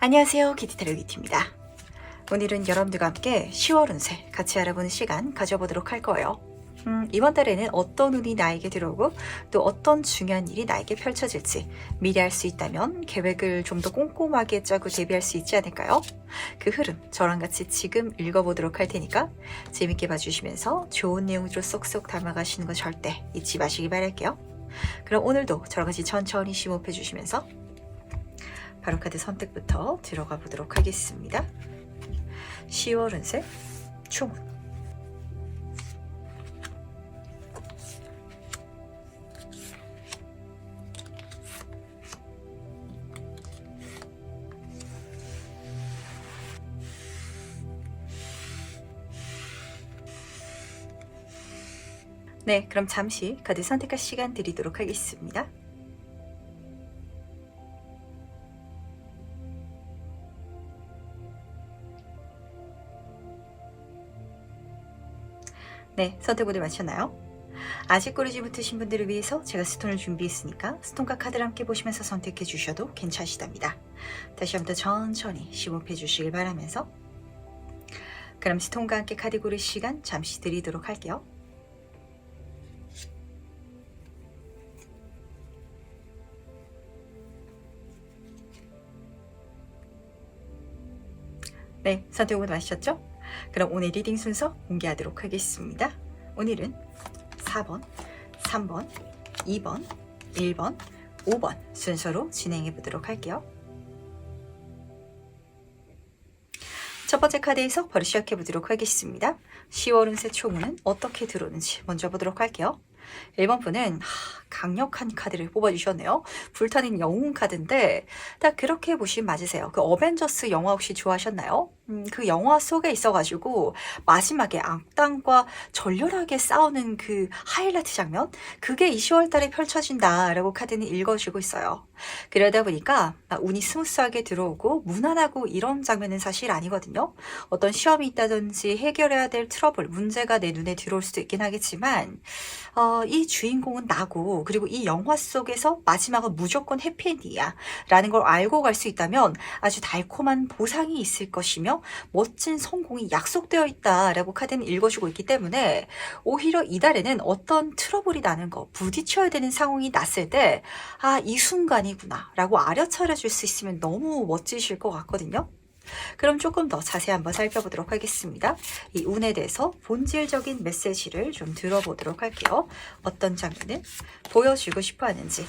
안녕하세요, 키티타로 키티입니다. 오늘은 여러분들과 함께 10월 운세 같이 알아보는 시간 가져보도록 할 거예요. 이번 달에는 어떤 운이 나에게 들어오고 또 어떤 중요한 일이 나에게 펼쳐질지 미리 알 수 있다면 계획을 좀 더 꼼꼼하게 짜고 대비할 수 있지 않을까요? 그 흐름 저랑 같이 지금 읽어보도록 할 테니까 재밌게 봐주시면서 좋은 내용으로 쏙쏙 담아가시는 거 절대 잊지 마시기 바랄게요. 그럼 오늘도 저랑 같이 천천히 심호흡해 주시면서 바로 카드 선택부터 들어가 보도록 하겠습니다. 10월 운세 총운. 네, 그럼 잠시 카드 선택할 시간 드리도록 하겠습니다. 네, 선택 모두 마쳤나요? 아직 고르지 못하신 분들을 위해서 제가 스톤을 준비했으니까 스톤과 카드를 함께 보시면서 선택해 주셔도 괜찮으시답니다. 다시 한번 더 천천히 심호흡해 주시길 바라면서 그럼 스톤과 함께 카드 고를 시간 잠시 드리도록 할게요. 네, 선택 모두 마셨죠? 그럼 오늘 리딩 순서 공개하도록 하겠습니다. 오늘은 4번, 3번, 2번, 1번, 5번 순서로 진행해 보도록 할게요. 첫 번째 카드에서 바로 시작해 보도록 하겠습니다. 10월 운세 총운은 어떻게 들어오는지 먼저 보도록 할게요. 1번 분은 강력한 카드를 뽑아주셨네요. 불타는 영웅 카드인데 딱 그렇게 보시면 맞으세요. 그 어벤져스 영화 혹시 좋아하셨나요? 그 영화 속에 있어가지고 마지막에 악당과 절렬하게 싸우는 그 하이라이트 장면, 그게 이 10월 달에 펼쳐진다라고 카드는 읽어주고 있어요. 그러다 보니까 운이 스무스하게 들어오고 무난하고 이런 장면은 사실 아니거든요. 어떤 시험이 있다든지 해결해야 될 트러블, 문제가 내 눈에 들어올 수도 있긴 하겠지만 이 주인공은 나고, 그리고 이 영화 속에서 마지막은 무조건 해피엔딩이야 라는 걸 알고 갈 수 있다면 아주 달콤한 보상이 있을 것이며 멋진 성공이 약속되어 있다라고 카드는 읽어주고 있기 때문에 오히려 이달에는 어떤 트러블이 나는 거, 부딪혀야 되는 상황이 났을 때 이 순간이구나 라고 알아차려 줄 수 있으면 너무 멋지실 것 같거든요. 그럼 조금 더 자세히 한번 살펴보도록 하겠습니다. 이 운에 대해서 본질적인 메시지를 좀 들어보도록 할게요. 어떤 장면을 보여주고 싶어 하는지.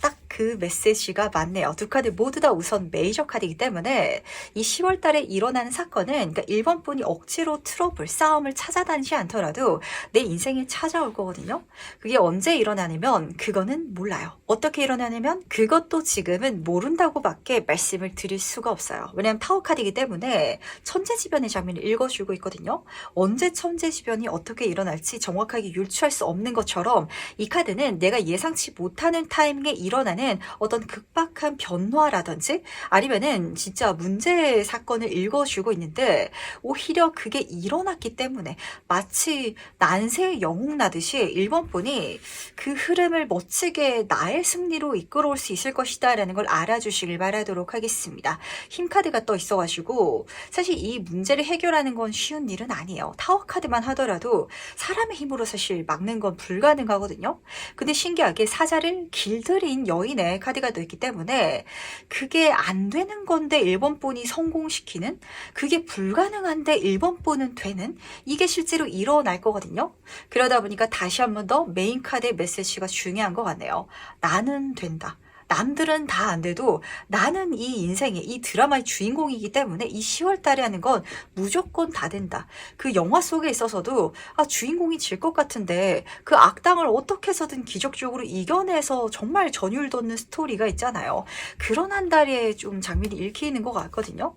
딱 그 메시지가 맞네요. 두 카드 모두 다 우선 메이저 카드이기 때문에 이 10월 달에 일어나는 사건은, 그러니까 1번 분이 억지로 트러블, 싸움을 찾아다니지 않더라도 내 인생에 찾아올 거거든요. 그게 언제 일어나냐면 그거는 몰라요. 어떻게 일어나냐면 그것도 지금은 모른다고밖에 말씀을 드릴 수가 없어요. 왜냐하면 타워 카드이기 때문에 천재지변의 장면을 읽어주고 있거든요. 언제 천재지변이 어떻게 일어날지 정확하게 유추할 수 없는 것처럼 이 카드는 내가 예상치 못하는 타이밍에 일어나는 어떤 급박한 변화라든지 아니면은 진짜 문제 사건을 읽어주고 있는데 오히려 그게 일어났기 때문에 마치 난세의 영웅 나듯이 1번 분이 그 흐름을 멋지게 나의 승리로 이끌어올 수 있을 것이다 라는 걸 알아주시길 바라도록 하겠습니다. 힘카드가 떠 있어가지고 사실 이 문제를 해결하는 건 쉬운 일은 아니에요. 타워 카드만 하더라도 사람의 힘으로 사실 막는 건 불가능하거든요. 근데 신기하게 사자를 길들인 여인의 카드가 떠 있기 때문에 그게 안 되는 건데 1번 분이 성공시키는, 그게 불가능한데 1번 분은 되는, 이게 실제로 일어날 거거든요. 그러다 보니까 다시 한 번 더 메인 카드의 메시지가 중요한 것 같네요. 나는 된다. 남들은 다 안 돼도 나는 이 인생의, 이 드라마의 주인공이기 때문에 이 10월 달에 하는 건 무조건 다 된다. 그 영화 속에 있어서도 주인공이 질 것 같은데 그 악당을 어떻게 해서든 기적적으로 이겨내서 정말 전율 돋는 스토리가 있잖아요. 그런 한 달에 좀 장면이 읽히는 것 같거든요.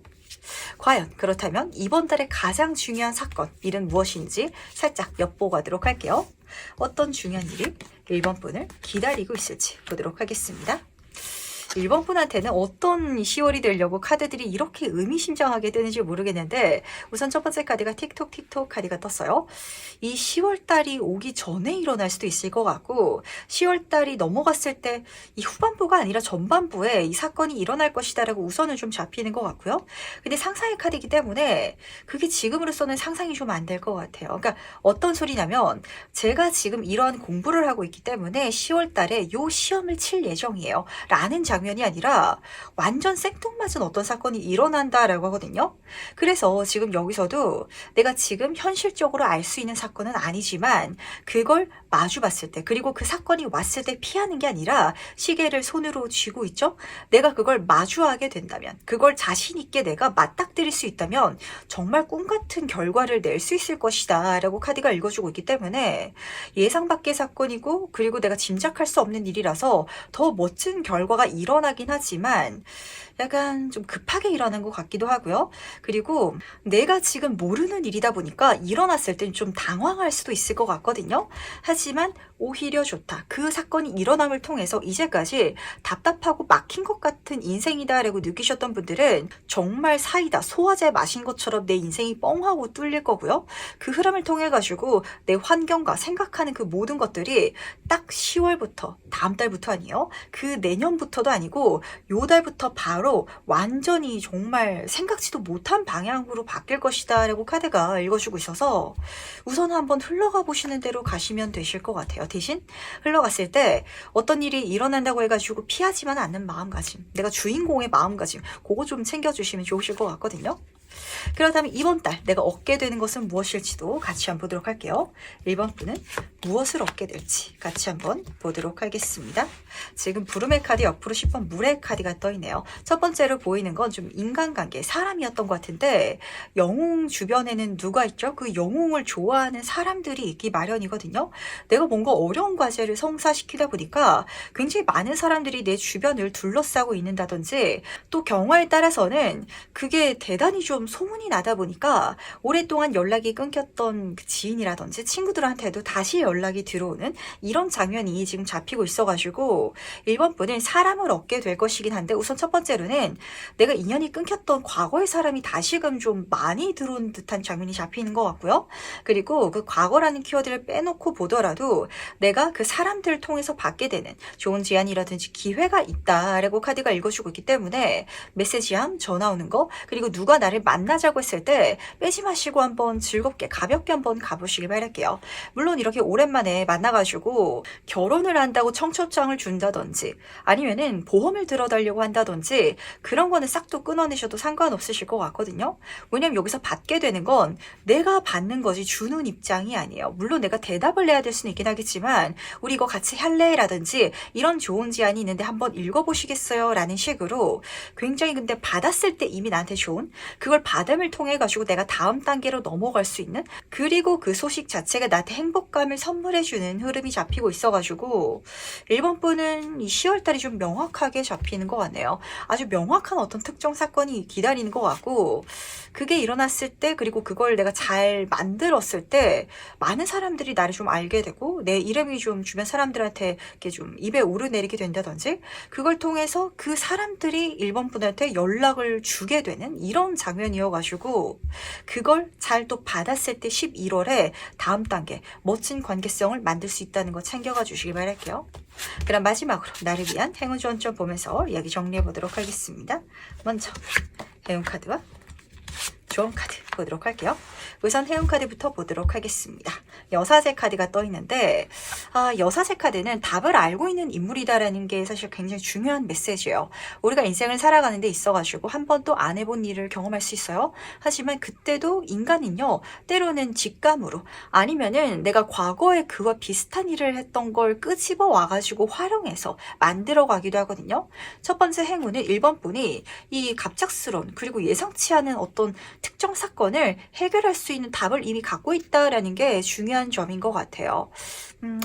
과연 그렇다면 이번 달에 가장 중요한 사건, 일은 무엇인지 살짝 엿보가도록 할게요. 어떤 중요한 일이 1번 분을 기다리고 있을지 보도록 하겠습니다. 1번 분한테는 어떤 10월이 되려고 카드들이 이렇게 의미심장하게 뜨는지 모르겠는데 우선 첫 번째 카드가 틱톡틱톡 카드가 떴어요. 이 10월 달이 오기 전에 일어날 수도 있을 것 같고 10월 달이 넘어갔을 때 이 후반부가 아니라 전반부에 이 사건이 일어날 것이다라고 우선은 좀 잡히는 것 같고요. 근데 상상의 카드이기 때문에 그게 지금으로서는 상상이 좀 안 될 것 같아요. 그러니까 어떤 소리냐면 제가 지금 이러한 공부를 하고 있기 때문에 10월 달에 요 시험을 칠 예정이에요. 라는 장면이 아니라 완전 생뚱맞은 어떤 사건이 일어난다라고 하거든요. 그래서 지금 여기서도 내가 지금 현실적으로 알 수 있는 사건은 아니지만 그걸 마주 봤을 때 그리고 그 사건이 왔을 때 피하는 게 아니라 시계를 손으로 쥐고 있죠. 내가 그걸 마주하게 된다면 그걸 자신 있게 내가 맞닥뜨릴 수 있다면 정말 꿈 같은 결과를 낼 수 있을 것이다 라고 카드가 읽어주고 있기 때문에 예상 밖의 사건이고 그리고 내가 짐작할 수 없는 일이라서 더 멋진 결과가 일어나긴 하지만 약간 좀 급하게 일어난 것 같기도 하고요. 그리고 내가 지금 모르는 일이다 보니까 일어났을 땐 좀 당황할 수도 있을 것 같거든요. 하지만 오히려 좋다. 그 사건이 일어남을 통해서 이제까지 답답하고 막힌 것 같은 인생이다라고 느끼셨던 분들은 정말 사이다, 소화제 마신 것처럼 내 인생이 뻥하고 뚫릴 거고요. 그 흐름을 통해 가지고 내 환경과 생각하는 그 모든 것들이 딱 10월부터 다음 달부터 아니에요. 그 내년부터도 아니고 요 달부터 바로 완전히 정말 생각지도 못한 방향으로 바뀔 것이다 라고 카드가 읽어주고 있어서 우선 한번 흘러가 보시는 대로 가시면 되실 것 같아요. 대신 흘러갔을 때 어떤 일이 일어난다고 해가지고 피하지만 않는 마음가짐, 내가 주인공의 마음가짐 그거 좀 챙겨주시면 좋으실 것 같거든요. 그렇다면 이번 달 내가 얻게 되는 것은 무엇일지도 같이 한번 보도록 할게요. 1번 분은 무엇을 얻게 될지 같이 한번 보도록 하겠습니다. 지금 부름의 카드 옆으로 10번 물의 카드가 떠있네요. 첫 번째로 보이는 건 좀 인간관계, 사람이었던 것 같은데 영웅 주변에는 누가 있죠? 그 영웅을 좋아하는 사람들이 있기 마련이거든요. 내가 뭔가 어려운 과제를 성사시키다 보니까 굉장히 많은 사람들이 내 주변을 둘러싸고 있는다든지 또 경우에 따라서는 그게 대단히 좀 소문이 나다 보니까 오랫동안 연락이 끊겼던 그 지인이라든지 친구들한테도 다시 연락이 들어오는 이런 장면이 지금 잡히고 있어가지고 1번 분은 사람을 얻게 될 것이긴 한데 우선 첫 번째로는 내가 인연이 끊겼던 과거의 사람이 다시금 좀 많이 들어온 듯한 장면이 잡히는 것 같고요. 그리고 그 과거라는 키워드를 빼놓고 보더라도 내가 그 사람들을 통해서 받게 되는 좋은 제안이라든지 기회가 있다라고 카드가 읽어주고 있기 때문에 메시지함, 전화 오는 거 그리고 누가 나를 만나자고 했을 때 빼지 마시고 한번 즐겁게 가볍게 한번 가보시길 바랄게요. 물론 이렇게 오랜만에 만나가지고 결혼을 한다고 청첩장을 준다든지 아니면은 보험을 들어달려고 한다든지 그런 거는 싹도 끊어내셔도 상관없으실 것 같거든요. 왜냐면 여기서 받게 되는 건 내가 받는 거지 주는 입장이 아니에요. 물론 내가 대답을 해야 될 수는 있긴 하겠지만 우리 이거 같이 할래? 라든지 이런 좋은 제안이 있는데 한번 읽어보시겠어요? 라는 식으로 굉장히 근데 받았을 때 이미 나한테 좋은 그걸 받음을 통해 가지고 내가 다음 단계로 넘어갈 수 있는 그리고 그 소식 자체가 나한테 행복감을 선물해주는 흐름이 잡히고 있어가지고 1번 분은 이 10월달이 좀 명확하게 잡히는 것 같네요. 아주 명확한 어떤 특정 사건이 기다리는 것 같고 그게 일어났을 때 그리고 그걸 내가 잘 만들었을 때 많은 사람들이 나를 좀 알게 되고 내 이름이 좀 주변 사람들한테 이렇게 좀 입에 오르내리게 된다든지 그걸 통해서 그 사람들이 1번 분한테 연락을 주게 되는 이런 장면이어가지고 그걸 잘 또 받았을 때 11월에 다음 단계 멋진 관계성을 만들 수 있다는 거 챙겨가 주시길 바랄게요. 그럼 마지막으로 나를 위한 행운 조언점 보면서 이야기 정리해 보도록 하겠습니다. 먼저 행운 카드와 조언 카드 보도록 할게요. 우선 행운 카드부터 보도록 하겠습니다. 여사제 카드가 떠 있는데 여사제 카드는 답을 알고 있는 인물이다라는 게 사실 굉장히 중요한 메시지예요. 우리가 인생을 살아가는 데 있어가지고 한 번도 안 해본 일을 경험할 수 있어요. 하지만 그때도 인간은요 때로는 직감으로 아니면은 내가 과거에 그와 비슷한 일을 했던 걸 끄집어 와가지고 활용해서 만들어가기도 하거든요. 첫 번째 행운은 1번 분이 이 갑작스러운 그리고 예상치 않은 어떤 특정 사건을 해결할 수 있는 답을 이미 갖고 있다라는 게 중요한 중요한 점인 것 같아요.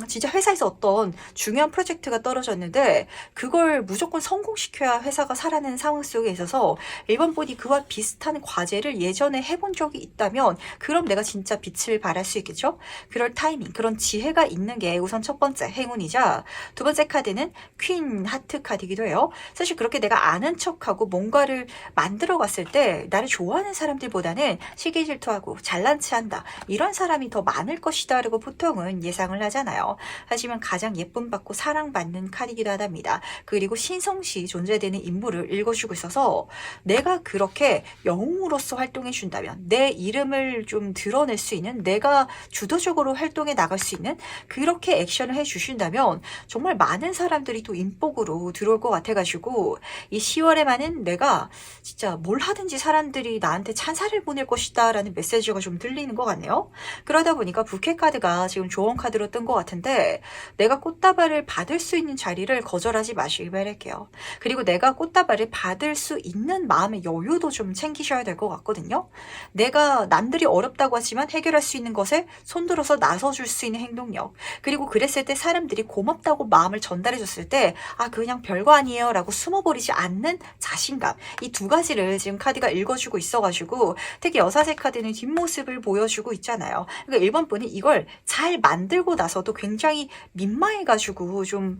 진짜 회사에서 어떤 중요한 프로젝트가 떨어졌는데 그걸 무조건 성공시켜야 회사가 살아나는 상황 속에 있어서 1번 분이 그와 비슷한 과제를 예전에 해본 적이 있다면 그럼 내가 진짜 빛을 발할 수 있겠죠? 그럴 타이밍, 그런 지혜가 있는 게 우선 첫 번째 행운이자 두 번째 카드는 퀸 하트 카드이기도 해요. 사실 그렇게 내가 아는 척하고 뭔가를 만들어 갔을 때 나를 좋아하는 사람들보다는 시기 질투하고 잘난 체한다 이런 사람이 더 많을 것이다 라고 보통은 예상을 하잖아요. 하지만 가장 예쁨 받고 사랑받는 카드이기도 하답니다. 그리고 신성시 존재되는 인물을 읽어주고 있어서 내가 그렇게 영웅으로서 활동해 준다면 내 이름을 좀 드러낼 수 있는 내가 주도적으로 활동해 나갈 수 있는 그렇게 액션을 해 주신다면 정말 많은 사람들이 또 인복으로 들어올 것 같아가지고 이 10월에만은 내가 진짜 뭘 하든지 사람들이 나한테 찬사를 보낼 것이다 라는 메시지가 좀 들리는 것 같네요. 그러다 보니까 부캐 카드가 지금 조언 카드로 뜬 것 같은데 내가 꽃다발을 받을 수 있는 자리를 거절하지 마시길 바랄게요. 그리고 내가 꽃다발을 받을 수 있는 마음의 여유도 좀 챙기셔야 될 것 같거든요. 내가 남들이 어렵다고 하지만 해결할 수 있는 것에 손들어서 나서줄 수 있는 행동력 그리고 그랬을 때 사람들이 고맙다고 마음을 전달해줬을 때 그냥 별거 아니에요 라고 숨어버리지 않는 자신감 이 두 가지를 지금 카드가 읽어주고 있어가지고 특히 여사제 카드는 뒷모습을 보여주고 있잖아요. 그러니까 1번 분이 이걸 잘 만들고 나서도 굉장히 민망해가지고 좀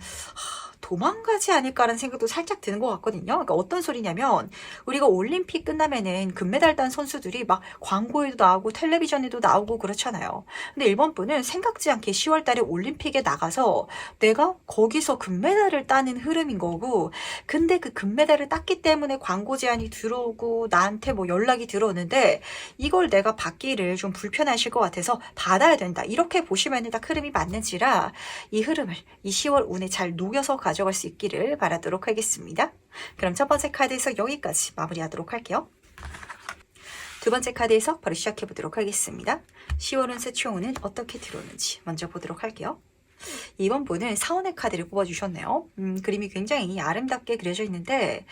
도망가지 않을까라는 생각도 살짝 드는 것 같거든요. 그러니까 어떤 소리냐면 우리가 올림픽 끝나면은 금메달 딴 선수들이 막 광고에도 나오고 텔레비전에도 나오고 그렇잖아요. 근데 일본 분은 생각지 않게 10월 달에 올림픽에 나가서 내가 거기서 금메달을 따는 흐름인 거고 근데 그 금메달을 땄기 때문에 광고 제안이 들어오고 나한테 뭐 연락이 들어오는데 이걸 내가 받기를 좀 불편하실 것 같아서 받아야 된다. 이렇게 보시면은 딱 흐름이 맞는지라 이 흐름을 이 10월 운에 잘 녹여서 가져갈 수 있기를 바라도록 하겠습니다. 그럼 첫 번째 카드에서 여기까지 마무리하도록 할게요. 두 번째 카드에서 바로 시작해 보도록 하겠습니다. 10월 운세 총운은 어떻게 들어오는지 먼저 보도록 할게요. 이번 분은 사원의 카드를 뽑아주셨네요. 그림이 굉장히 아름답게 그려져 있는데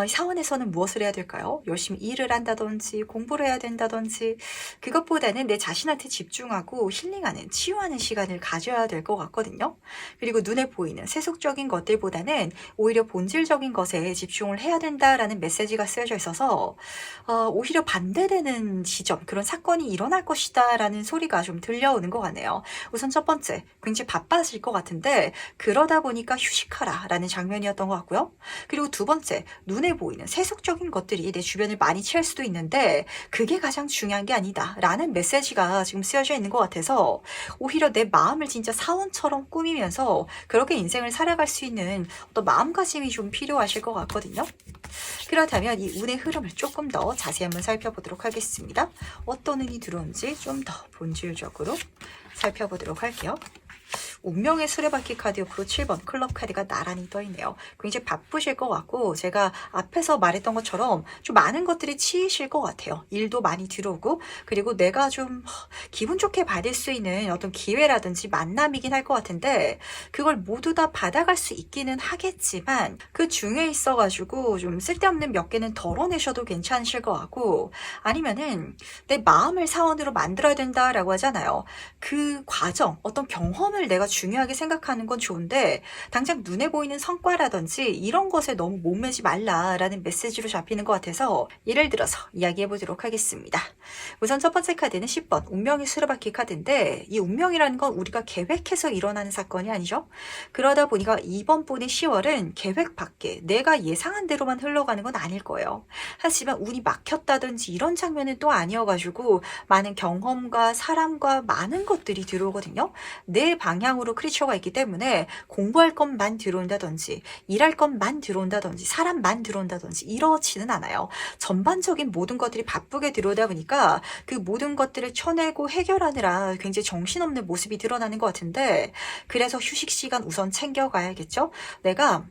사원에서는 무엇을 해야 될까요? 열심히 일을 한다든지 공부를 해야 된다든지 그것보다는 내 자신한테 집중하고 힐링하는 치유하는 시간을 가져야 될 것 같거든요. 그리고 눈에 보이는 세속적인 것들보다는 오히려 본질적인 것에 집중을 해야 된다라는 메시지가 쓰여져 있어서 오히려 반대되는 지점 그런 사건이 일어날 것이다 라는 소리가 좀 들려오는 것 같네요. 우선 첫 번째 굉장히 바빠질 것 같은데 그러다 보니까 휴식하라 라는 장면이었던 것 같고요. 그리고 두 번째 눈에 보이는 세속적인 것들이 내 주변을 많이 취할 수도 있는데 그게 가장 중요한 게 아니다 라는 메시지가 지금 쓰여져 있는 것 같아서 오히려 내 마음을 진짜 사원처럼 꾸미면서 그렇게 인생을 살아갈 수 있는 어떤 마음가짐이 좀 필요하실 것 같거든요. 그렇다면 이 운의 흐름을 조금 더 자세히 한번 살펴보도록 하겠습니다. 어떤 운이 들어온지 좀 더 본질적으로 살펴보도록 할게요. 운명의 수레바퀴 카드 옆으로 7번 클럽 카드가 나란히 떠있네요. 굉장히 바쁘실 것 같고 제가 앞에서 말했던 것처럼 좀 많은 것들이 치이실 것 같아요. 일도 많이 들어오고 그리고 내가 좀 기분 좋게 받을 수 있는 어떤 기회라든지 만남이긴 할 것 같은데 그걸 모두 다 받아갈 수 있기는 하겠지만 그 중에 있어가지고 좀 쓸데없는 몇 개는 덜어내셔도 괜찮으실 것 같고 아니면은 내 마음을 사원으로 만들어야 된다라고 하잖아요. 그 과정 어떤 경험을 내가 중요하게 생각하는 건 좋은데 당장 눈에 보이는 성과라든지 이런 것에 너무 목매지 말라라는 메시지로 잡히는 것 같아서 예를 들어서 이야기해 보도록 하겠습니다. 우선 첫 번째 카드는 10번 운명의 수레바퀴 카드인데 이 운명이라는 건 우리가 계획해서 일어나는 사건이 아니죠. 그러다 보니까 이번 분의 10월은 계획 밖에 내가 예상한 대로만 흘러가는 건 아닐 거예요. 하지만 운이 막혔다든지 이런 장면은 또 아니어가지고 많은 경험과 사람과 많은 것들이 들어오거든요. 내 방향으로 크리처가 있기 때문에 공부할 것만 들어온다든지 일할 것만 들어온다든지 사람만 들어온다든지 이렇지는 않아요. 전반적인 모든 것들이 바쁘게 들어오다 보니까 그 모든 것들을 쳐내고 해결하느라 굉장히 정신없는 모습이 드러나는 것 같은데 그래서 휴식 시간 우선 챙겨가야겠죠. 내가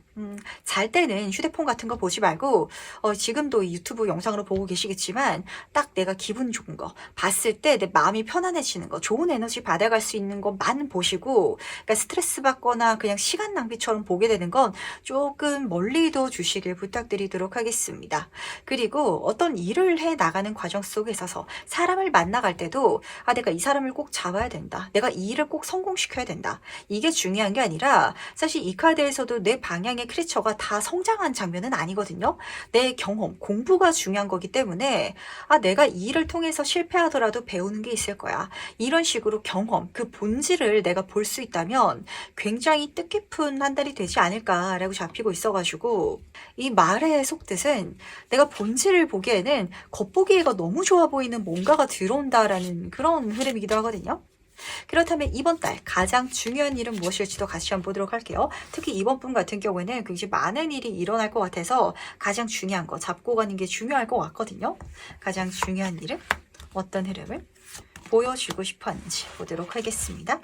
잘 때는 휴대폰 같은 거 보지 말고 지금도 이 유튜브 영상으로 보고 계시겠지만 딱 내가 기분 좋은 거 봤을 때 내 마음이 편안해지는 거, 좋은 에너지 받아갈 수 있는 것만 보시고, 그러니까 스트레스 받거나 그냥 시간 낭비처럼 보게 되는 건 조금 멀리 둬 주시길 부탁드리도록 하겠습니다. 그리고 어떤 일을 해 나가는 과정 속에 있어서 사람을 만나갈 때도 내가 이 사람을 꼭 잡아야 된다, 내가 이 일을 꼭 성공시켜야 된다, 이게 중요한 게 아니라, 사실 이 카드에서도 내 방향의 크리처가 다 성장한 장면은 아니거든요. 내 경험, 공부가 중요한 거기 때문에 내가 이 일을 통해서 실패하더라도 배우는 게 있을 거야, 이런 식으로 경험, 그 본질을 내가 볼 수 있다면 굉장히 뜻깊은 한 달이 되지 않을까라고 잡히고 있어가지고, 이 말의 속뜻은 내가 본질을 보기에는 겉보기에가 너무 좋아 보이는 뭔가가 들어온다라는 그런 흐름이기도 하거든요. 그렇다면 이번 달 가장 중요한 일은 무엇일지도 같이 한번 보도록 할게요. 특히 이번 분 같은 경우에는 굉장히 많은 일이 일어날 것 같아서 가장 중요한 거 잡고 가는 게 중요할 것 같거든요. 가장 중요한 일은 어떤 흐름을 보여주고 싶어 하는지 보도록 하겠습니다.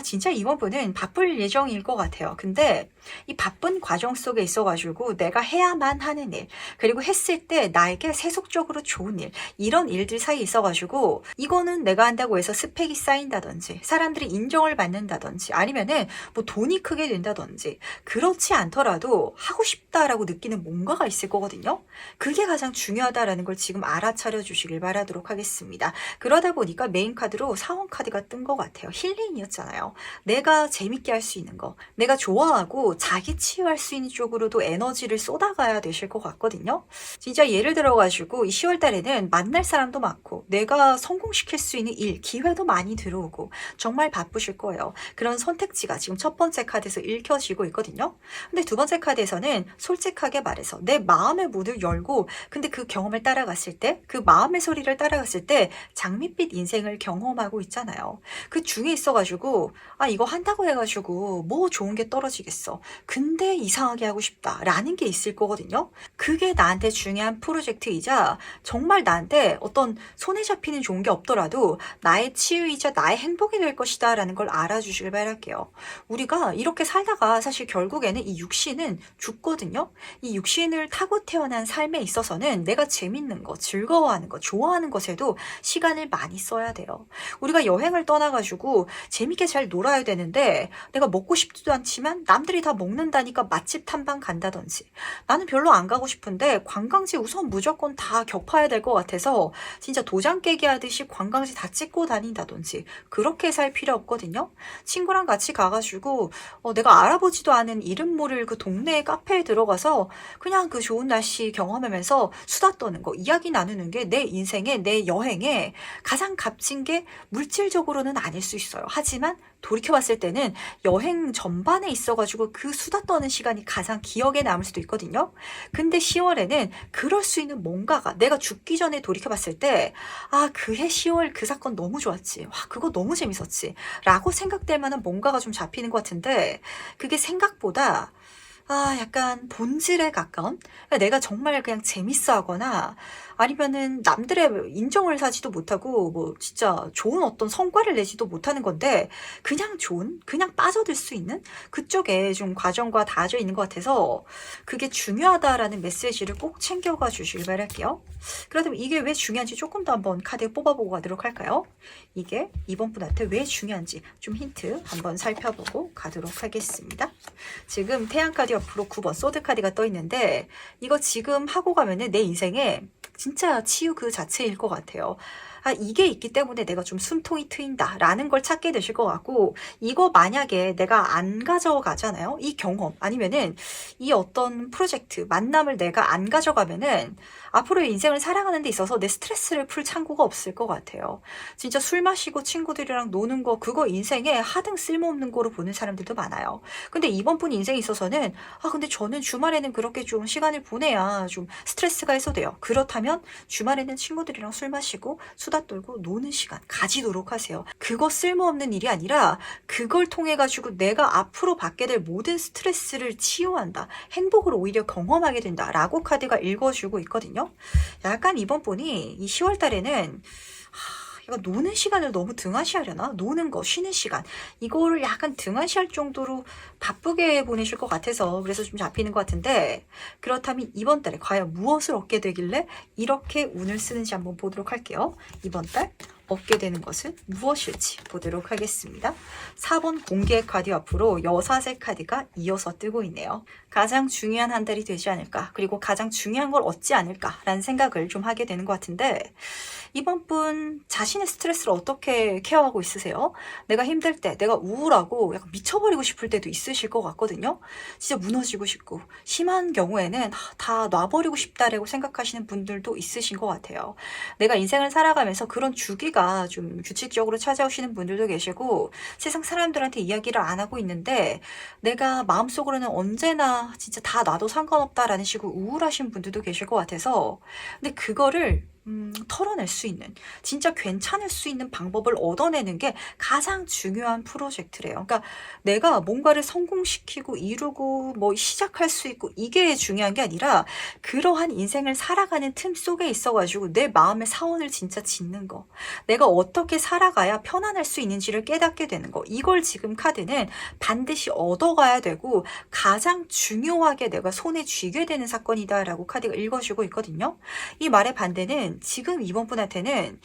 진짜 이번 분은 바쁠 예정일 것 같아요. 근데 이 바쁜 과정 속에 있어가지고 내가 해야만 하는 일, 그리고 했을 때 나에게 세속적으로 좋은 일, 이런 일들 사이에 있어가지고 이거는 내가 한다고 해서 스펙이 쌓인다든지 사람들이 인정을 받는다든지 아니면은 뭐 돈이 크게 된다든지 그렇지 않더라도 하고 싶다라고 느끼는 뭔가가 있을 거거든요. 그게 가장 중요하다라는 걸 지금 알아차려 주시길 바라도록 하겠습니다. 그러다 보니까 메인 카드로 사원 카드가 뜬 것 같아요. 힐링이었잖아요. 내가 재밌게 할 수 있는 거, 내가 좋아하고 자기 치유할 수 있는 쪽으로도 에너지를 쏟아가야 되실 것 같거든요. 진짜 예를 들어가지고 이 10월 달에는 만날 사람도 많고 내가 성공시킬 수 있는 일, 기회도 많이 들어오고 정말 바쁘실 거예요. 그런 선택지가 지금 첫 번째 카드에서 읽혀지고 있거든요. 근데 두 번째 카드에서는 솔직하게 말해서 내 마음의 문을 열고, 근데 그 경험을 따라갔을 때, 그 마음의 소리를 따라갔을 때 장밋빛 인생을 경험하고 있잖아요. 그 중에 있어가지고 이거 한다고 해가지고 뭐 좋은 게 떨어지겠어, 근데 이상하게 하고 싶다 라는 게 있을 거거든요. 그게 나한테 중요한 프로젝트이자 정말 나한테 어떤 손에 잡히는 좋은 게 없더라도 나의 치유이자 나의 행복이 될 것이다 라는 걸 알아주시길 바랄게요. 우리가 이렇게 살다가 사실 결국에는 이 육신은 죽거든요. 이 육신을 타고 태어난 삶에 있어서는 내가 재밌는 거, 즐거워하는 거, 좋아하는 것에도 시간을 많이 써야 돼요. 우리가 여행을 떠나가지고 재밌게 잘 놀아야 되는데 내가 먹고 싶지도 않지만 남들이 다 먹는다니까 맛집 탐방 간다든지, 나는 별로 안 가고 싶은데 관광지 우선 무조건 다 격파해야 될 것 같아서 진짜 도장 깨기 하듯이 관광지 다 찍고 다닌다든지, 그렇게 살 필요 없거든요. 친구랑 같이 가가지고 내가 알아보지도 않은 이름 모를 그 동네 카페에 들어가서 그냥 그 좋은 날씨 경험하면서 수다 떠는 거, 이야기 나누는 게 내 인생에, 내 여행에 가장 값진 게 물질적으로는 아닐 수 있어요. 하지만 돌이켜봤을 때는 여행 전반에 있어가지고 그 수다 떠는 시간이 가장 기억에 남을 수도 있거든요. 근데 10월에는 그럴 수 있는 뭔가가, 내가 죽기 전에 돌이켜봤을 때 그해 10월 그 사건 너무 좋았지, 와 그거 너무 재밌었지 라고 생각될 만한 뭔가가 좀 잡히는 것 같은데, 그게 생각보다 약간 본질에 가까운, 그러니까 내가 정말 그냥 재밌어 하거나 아니면은 남들의 인정을 사지도 못하고 뭐 진짜 좋은 어떤 성과를 내지도 못하는 건데 그냥 그냥 빠져들 수 있는 그쪽에 좀 과정과 다져 있는 것 같아서 그게 중요하다라는 메시지를 꼭 챙겨가 주시길 바랄게요. 그렇다면 이게 왜 중요한지 조금 더 한번 카드 뽑아보고 가도록 할까요? 이게 이번 분한테 왜 중요한지 좀 힌트 한번 살펴보고 가도록 하겠습니다. 지금 태양 카드 옆으로 9번 소드 카드가 떠 있는데, 이거 지금 하고 가면은 내 인생에 진짜 치유 그 자체일 것 같아요. 이게 있기 때문에 내가 좀 숨통이 트인다 라는 걸 찾게 되실 것 같고, 이거 만약에 내가 안 가져가잖아요, 이 경험 아니면은 이 어떤 프로젝트 만남을 내가 안 가져가면은 앞으로의 인생을 살아가는 데 있어서 내 스트레스를 풀 창구가 없을 것 같아요. 진짜 술 마시고 친구들이랑 노는 거, 그거 인생에 하등 쓸모없는 거로 보는 사람들도 많아요. 근데 이번 분 인생에 있어서는 근데 저는 주말에는 그렇게 좀 시간을 보내야 좀 스트레스가 해소돼요. 그렇다면 주말에는 친구들이랑 술 마시고 수다 떨고 노는 시간 가지도록 하세요. 그거 쓸모없는 일이 아니라 그걸 통해 가지고 내가 앞으로 받게 될 모든 스트레스를 치유한다, 행복을 오히려 경험하게 된다 라고 카드가 읽어주고 있거든요. 약간 이번 분이 이 10월 달에는 약간 노는 시간을 너무 등한시하려나? 노는 거, 쉬는 시간. 이거를 약간 등한시할 정도로 바쁘게 보내실 것 같아서 그래서 좀 잡히는 것 같은데, 그렇다면 이번 달에 과연 무엇을 얻게 되길래 이렇게 운을 쓰는지 한번 보도록 할게요. 이번 달 얻게 되는 것은 무엇일지 보도록 하겠습니다. 4번 공개 카드 앞으로 여사제 카드가 이어서 뜨고 있네요. 가장 중요한 한 달이 되지 않을까, 그리고 가장 중요한 걸 얻지 않을까라는 생각을 좀 하게 되는 것 같은데, 이번 분 자신의 스트레스를 어떻게 케어하고 있으세요? 내가 힘들 때, 내가 우울하고 약간 미쳐버리고 싶을 때도 있으실 것 같거든요. 진짜 무너지고 싶고, 심한 경우에는 다 놔버리고 싶다라고 생각하시는 분들도 있으신 것 같아요. 내가 인생을 살아가면서 그런 주기가 좀 규칙적으로 찾아오시는 분들도 계시고, 세상 사람들한테 이야기를 안 하고 있는데 내가 마음속으로는 언제나 진짜 다 놔도 상관없다라는 식으로 우울하신 분들도 계실 것 같아서, 근데 그거를 털어낼 수 있는, 진짜 괜찮을 수 있는 방법을 얻어내는 게 가장 중요한 프로젝트래요. 그러니까 내가 뭔가를 성공시키고 이루고 뭐 시작할 수 있고 이게 중요한 게 아니라, 그러한 인생을 살아가는 틈 속에 있어가지고 내 마음의 사원을 진짜 짓는 거, 내가 어떻게 살아가야 편안할 수 있는지를 깨닫게 되는 거, 이걸 지금 카드는 반드시 얻어가야 되고 가장 중요하게 내가 손에 쥐게 되는 사건이다라고 카드가 읽어주고 있거든요. 이 말의 반대는, 지금 이번 분한테는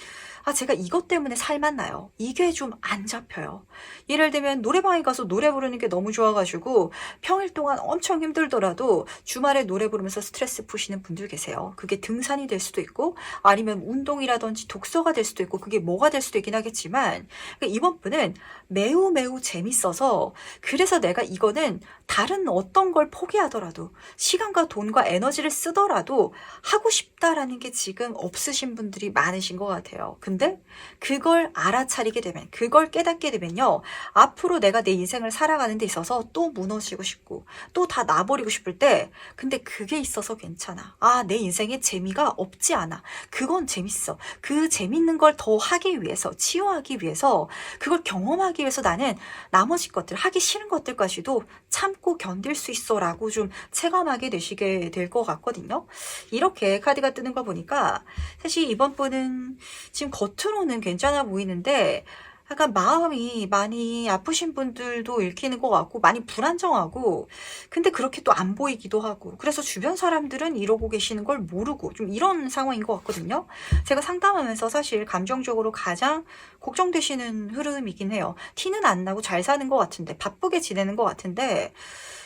제가 이것 때문에 살만 나요, 이게 좀 안 잡혀요. 예를 들면 노래방에 가서 노래 부르는 게 너무 좋아가지고 평일 동안 엄청 힘들더라도 주말에 노래 부르면서 스트레스 푸시는 분들 계세요. 그게 등산이 될 수도 있고 아니면 운동이라든지 독서가 될 수도 있고, 그게 뭐가 될 수도 있긴 하겠지만, 그러니까 이번 분은 매우 매우 재밌어서, 그래서 내가 이거는 다른 어떤 걸 포기하더라도 시간과 돈과 에너지를 쓰더라도 하고 싶다라는 게 지금 없으신 분들이 많으신 것 같아요. 근데 그걸 알아차리게 되면, 그걸 깨닫게 되면요, 앞으로 내가 내 인생을 살아가는 데 있어서 또 무너지고 싶고 또 다 놔버리고 싶을 때, 근데 그게 있어서 괜찮아, 내 인생에 재미가 없지 않아, 그건 재밌어, 그 재밌는 걸 더 하기 위해서, 치유하기 위해서, 그걸 경험하기 위해서 나는 나머지 것들, 하기 싫은 것들까지도 참고 견딜 수 있어 라고 좀 체감하게 되시게 될 것 같거든요. 이렇게 카드가 뜨는 걸 보니까 사실 이번 분은 지금 겉으로는 괜찮아 보이는데 약간 마음이 많이 아프신 분들도 읽히는 것 같고, 많이 불안정하고, 근데 그렇게 또 안 보이기도 하고, 그래서 주변 사람들은 이러고 계시는 걸 모르고 좀 이런 상황인 것 같거든요. 제가 상담하면서 사실 감정적으로 가장 걱정되시는 흐름이긴 해요. 티는 안 나고 잘 사는 것 같은데, 바쁘게 지내는 것 같은데,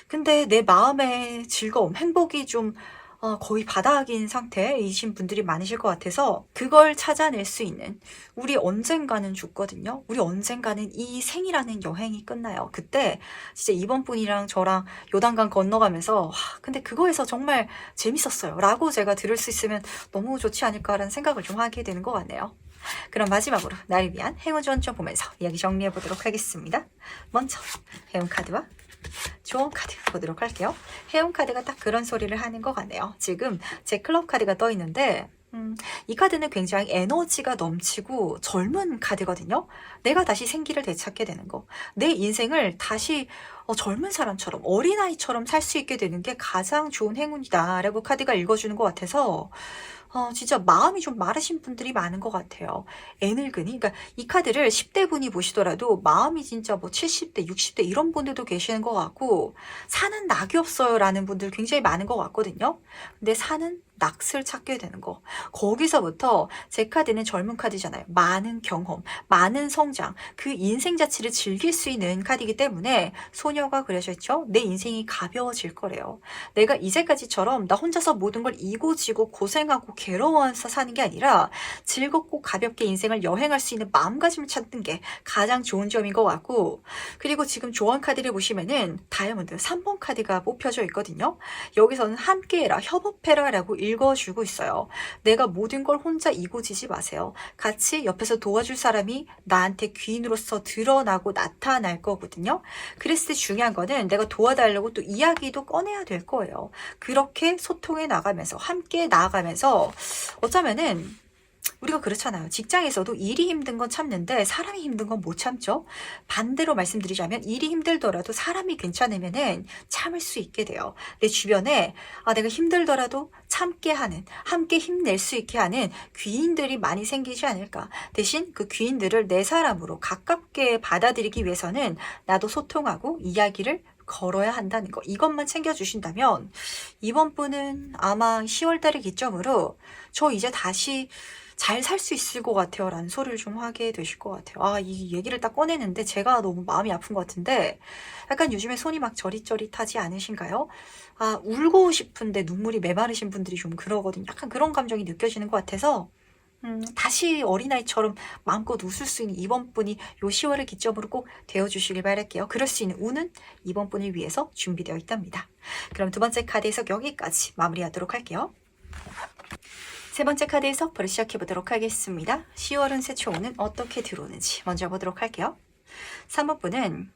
근데 내 마음의 즐거움, 행복이 좀 거의 바닥인 상태이신 분들이 많으실 것 같아서, 그걸 찾아낼 수 있는, 우리 언젠가는 죽거든요. 우리 언젠가는 이 생이라는 여행이 끝나요. 그때 진짜 이번 분이랑 저랑 요단강 건너가면서 근데 그거에서 정말 재밌었어요 라고 제가 들을 수 있으면 너무 좋지 않을까라는 생각을 좀 하게 되는 것 같네요. 그럼 마지막으로 나를 위한 행운 지원점 보면서 이야기 정리해 보도록 하겠습니다. 먼저 행운 카드와 조언 카드 보도록 할게요. 해운 카드가 딱 그런 소리를 하는 것 같네요. 지금 제 클럽 카드가 떠 있는데 이 카드는 굉장히 에너지가 넘치고 젊은 카드거든요. 내가 다시 생기를 되찾게 되는 거, 내 인생을 다시 젊은 사람처럼, 어린아이처럼 살 수 있게 되는 게 가장 좋은 행운이다 라고 카드가 읽어주는 것 같아서 진짜 마음이 좀 마르신 분들이 많은 것 같아요. 애늙은이, 그러니까 이 카드를 10대 분이 보시더라도 마음이 진짜 뭐 70대, 60대 이런 분들도 계시는 것 같고, 사는 낙이 없어요 라는 분들 굉장히 많은 것 같거든요. 근데 사는 낯을 찾게 되는 거, 거기서부터 제 카드는 젊은 카드잖아요. 많은 경험, 많은 성장, 그 인생 자체를 즐길 수 있는 카드이기 때문에 소녀가 그려져 있죠. 내 인생이 가벼워질 거래요. 내가 이제까지처럼 나 혼자서 모든 걸 이고지고 고생하고 괴로워서 사는 게 아니라 즐겁고 가볍게 인생을 여행할 수 있는 마음가짐을 찾는 게 가장 좋은 점인 것 같고, 그리고 지금 조언 카드를 보시면은 다이아몬드 3번 카드가 뽑혀져 있거든요. 여기서는 함께해라, 협업해라 라고 읽어주고 있어요. 내가 모든 걸 혼자 이고지지 마세요. 같이 옆에서 도와줄 사람이 나한테 귀인으로서 드러나고 나타날 거거든요. 그랬을 때 중요한 거는 내가 도와달라고 또 이야기도 꺼내야 될 거예요. 그렇게 소통해 나가면서, 함께 나아가면서 어쩌면은 우리가 그렇잖아요. 직장에서도 일이 힘든 건 참는데 사람이 힘든 건 못 참죠. 반대로 말씀드리자면 일이 힘들더라도 사람이 괜찮으면은 참을 수 있게 돼요. 내 주변에 내가 힘들더라도 참게 하는, 함께 힘낼 수 있게 하는 귀인들이 많이 생기지 않을까. 대신 그 귀인들을 내 사람으로 가깝게 받아들이기 위해서는 나도 소통하고 이야기를 걸어야 한다는 거. 이것만 챙겨주신다면 이번 분은 아마 10월 달을 기점으로 저 이제 다시 잘 살 수 있을 것 같아요 라는 소리를 좀 하게 되실 것 같아요. 이 얘기를 딱 꺼내는데 제가 너무 마음이 아픈 것 같은데 약간 요즘에 손이 막 저릿저릿하지 않으신가요? 울고 싶은데 눈물이 메마르신 분들이 좀 그러거든요. 약간 그런 감정이 느껴지는 것 같아서 다시 어린아이처럼 마음껏 웃을 수 있는 이번 분이 요 10월을 기점으로 꼭 되어주시길 바랄게요. 그럴 수 있는 운은 이번 분을 위해서 준비되어 있답니다. 그럼 두 번째 카드 해석 여기까지 마무리하도록 할게요. 세 번째 카드 해석 바로 시작해보도록 하겠습니다. 10월 운세 총은 어떻게 들어오는지 먼저 보도록 할게요. 3번 분은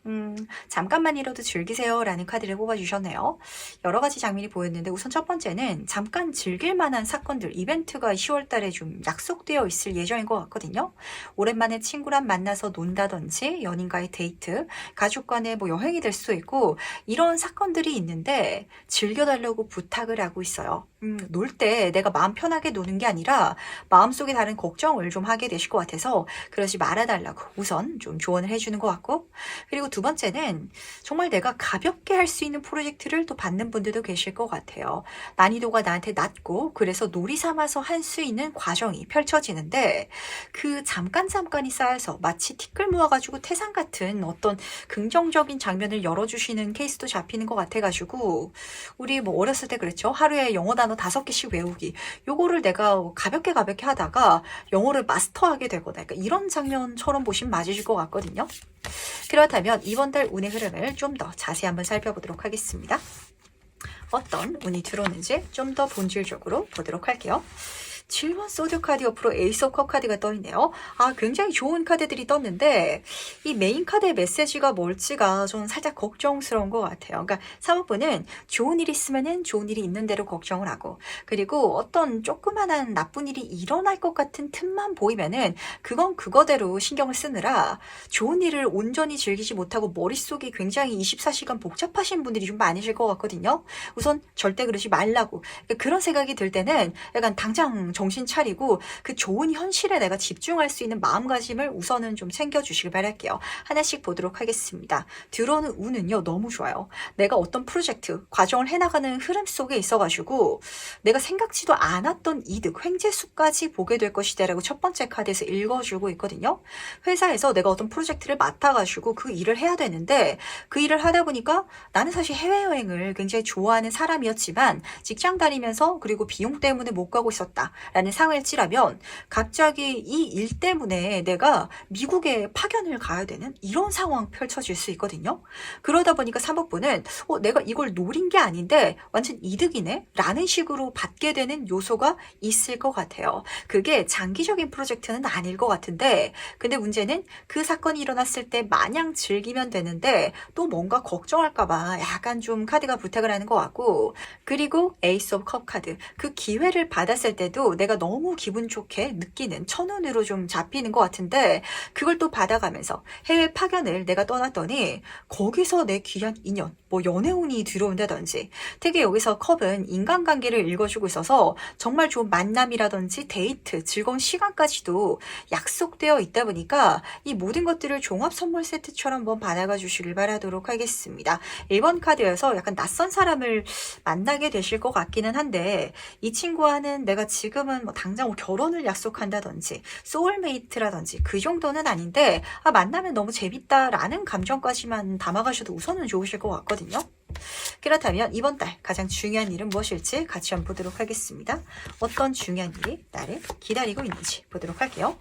잠깐만이라도 즐기세요 라는 카드를 뽑아주셨네요. 여러 가지 장면이 보였는데 우선 첫 번째는 잠깐 즐길 만한 사건들, 이벤트가 10월 달에 좀 약속되어 있을 예정인 것 같거든요. 오랜만에 친구랑 만나서 논다든지 연인과의 데이트, 가족 간의 여행이 될 수도 있고 이런 사건들이 있는데 즐겨달라고 부탁을 하고 있어요. 놀 때 내가 마음 편하게 노는 게 아니라 마음속에 다른 걱정을 좀 하게 되실 것 같아서 그러지 말아달라고 우선 좀 조언을 해주는 것 같고, 그리고 두 번째는 정말 내가 가볍게 할 수 있는 프로젝트를 또 받는 분들도 계실 것 같아요. 난이도가 나한테 낮고 그래서 놀이 삼아서 할 수 있는 과정이 펼쳐지는데 그 잠깐이 쌓여서 마치 티끌 모아가지고 태산 같은 어떤 긍정적인 장면을 열어주시는 케이스도 잡히는 것 같아가지고 우리 어렸을 때 그랬죠. 하루에 영어 단어 5개씩 외우기. 요거를 내가 가볍게 하다가 영어를 마스터하게 되거나 그러니까 이런 장면처럼 보시면 맞으실 것 같거든요. 그렇다면 이번 달 운의 흐름을 좀 더 자세히 한번 살펴보도록 하겠습니다. 어떤 운이 들어오는지 좀 더 본질적으로 보도록 할게요. 7번 소드 카드 옆으로 에이스 오브 컵 카드가 떠있네요. 굉장히 좋은 카드들이 떴는데 이 메인 카드의 메시지가 뭘지가 좀 살짝 걱정스러운 것 같아요. 그러니까 사모분은 좋은 일이 있으면은 좋은 일이 있는 대로 걱정을 하고, 그리고 어떤 조그만한 나쁜 일이 일어날 것 같은 틈만 보이면은 그건 그거대로 신경을 쓰느라 좋은 일을 온전히 즐기지 못하고 머릿속이 굉장히 24시간 복잡하신 분들이 좀 많으실 것 같거든요. 우선 절대 그러지 말라고. 그런 생각이 들 때는 약간 당장 정신 차리고 그 좋은 현실에 내가 집중할 수 있는 마음가짐을 우선은 좀 챙겨주시길 바랄게요. 하나씩 보도록 하겠습니다. 들어오는 운은요 너무 좋아요. 내가 어떤 프로젝트, 과정을 해나가는 흐름 속에 있어가지고 내가 생각지도 않았던 이득, 횡재수까지 보게 될 것이다 라고 첫 번째 카드에서 읽어주고 있거든요. 회사에서 내가 어떤 프로젝트를 맡아가지고 그 일을 해야 되는데 그 일을 하다 보니까 나는 사실 해외여행을 굉장히 좋아하는 사람이었지만 직장 다니면서 그리고 비용 때문에 못 가고 있었다 라는 상황일지라면 갑자기 이 일 때문에 내가 미국에 파견을 가야 되는 이런 상황 펼쳐질 수 있거든요. 그러다 보니까 사모분은 내가 이걸 노린 게 아닌데 완전 이득이네 라는 식으로 받게 되는 요소가 있을 것 같아요. 그게 장기적인 프로젝트는 아닐 것 같은데 근데 문제는 그 사건이 일어났을 때 마냥 즐기면 되는데 또 뭔가 걱정할까봐 약간 좀 카드가 부탁을 하는 것 같고, 그리고 에이스 오브 컵 카드, 그 기회를 받았을 때도 내가 너무 기분 좋게 느끼는 천운으로 좀 잡히는 것 같은데 그걸 또 받아가면서 해외 파견을 내가 떠났더니 거기서 내 귀한 인연, 연애운이 들어온다든지, 되게 여기서 컵은 인간관계를 읽어주고 있어서 정말 좋은 만남이라든지 데이트, 즐거운 시간까지도 약속되어 있다 보니까 이 모든 것들을 종합 선물 세트처럼 한번 받아가 주시길 바라도록 하겠습니다. 1번 카드여서 약간 낯선 사람을 만나게 되실 것 같기는 한데 이 친구와는 내가 지금은 당장 결혼을 약속한다든지 소울메이트라든지 그 정도는 아닌데 만나면 너무 재밌다라는 감정까지만 담아가셔도 우선은 좋으실 것 같거든요. 그렇다면 이번 달 가장 중요한 일은 무엇일지 같이 한번 보도록 하겠습니다. 어떤 중요한 일이 나를 기다리고 있는지 보도록 할게요.